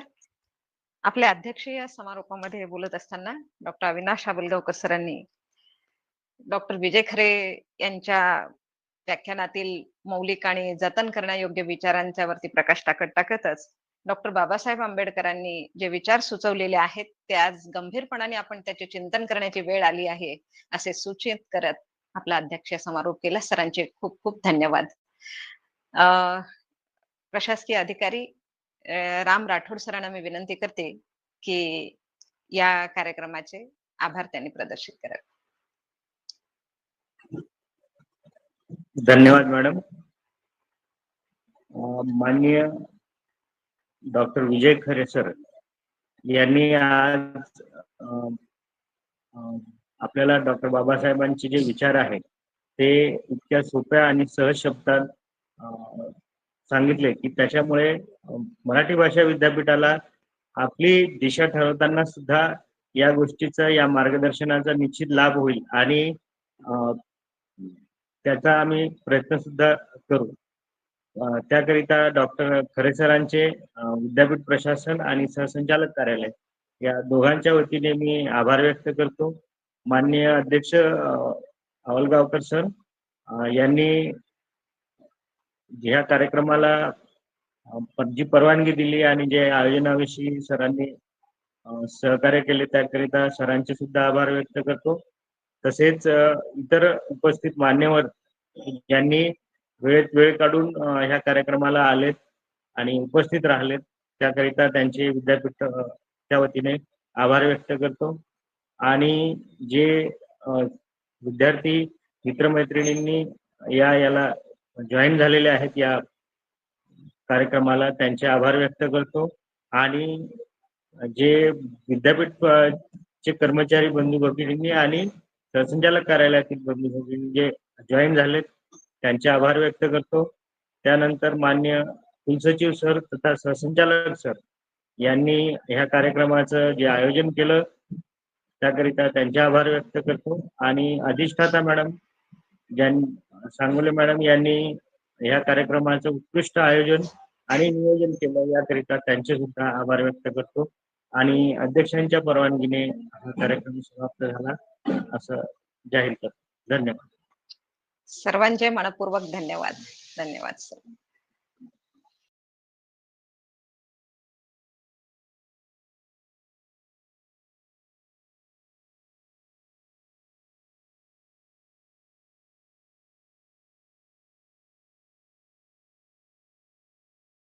आपल्या अध्यक्षीय समारोपामध्ये बोलत असताना डॉक्टर अविनाश आबलगावकर सरांनी डॉक्टर विजय खरे यांच्या व्याख्यानातील मौलिक आणि जतन करण्यायोग्य विचारांच्या वरती प्रकाश टाकतच डॉक्टर बाबासाहेब आंबेडकरांनी जे विचार सुचवलेले आहेत ते आज गंभीरपणाने आपण त्याचे चिंतन करण्याची वेळ आली आहे असे सूचित करत आपला अध्यक्षीय समारोप केला. सरांचे खूप खूप धन्यवाद. प्रशासकीय अधिकारी राम राठोड सरांना मी विनंती करते की या कार्यक्रमाचे आभार त्यांनी प्रदर्शित करावे. धन्यवाद मॅडम. माननीय डॉक्टर विजय खरे सर यांनी आज आपल्याला डॉक्टर बाबासाहेबांचे जे विचार आहेत ते इतक्या सोप्या आणि सहज शब्दात सांगितले की त्याच्यामुळे मराठी भाषा विद्यापीठाला आपली दिशा ठरवताना सुद्धा या गोष्टीचा, या मार्गदर्शनाचा निश्चित लाभ होईल आणि त्याचा आम्ही प्रयत्न सुद्धा करू. त्याकरिता डॉक्टर खरे सरांचे विद्यापीठ प्रशासन आणि सहसंचालक कार्यालय या दोघांच्या वतीने मी आभार व्यक्त करतो. माननीय अध्यक्ष अवलगावकर सर यांनी ह्या कार्यक्रमाला जी परवानगी दिली आणि जे आयोजनाविषयी सरांनी सहकार्य केले त्याकरिता सरांचे सुद्धा आभार व्यक्त करतो. तसेच इतर उपस्थित मान्यवर ज्यांनी वेळेत वेळ काढून ह्या कार्यक्रमाला आलेत आणि उपस्थित राहिलेत त्याकरिता त्यांचे विद्यापीठाच्या वतीने आभार व्यक्त करतो. आणि जे विद्यार्थी मित्रमैत्रिणींनी याला जॉईन झालेले आहेत या कार्यक्रमाला त्यांचे आभार व्यक्त करतो. आणि जे विद्यापीठचे कर्मचारी बंधू भगिनींनी आणि सहसंचालक कार्यालयातील बंधू भगिनी जे जॉईन झालेत त्यांचे आभार व्यक्त करतो. त्यानंतर मान्य कुलसचिव सर तथा सहसंचालक सर यांनी ह्या कार्यक्रमाचं जे आयोजन केलं त्याकरिता त्यांचे आभार व्यक्त करतो. आणि अधिष्ठाता मॅडम सांगोले मॅडम यांनी या कार्यक्रमाचं उत्कृष्ट आयोजन आणि नियोजन केलं, याकरिता त्यांचे सुद्धा आभार व्यक्त करतो आणि अध्यक्षांच्या परवानगीने हा कार्यक्रम समाप्त झाला असं जाहीर करतो. धन्यवाद. सर्वांचे मनपूर्वक धन्यवाद. धन्यवाद सर.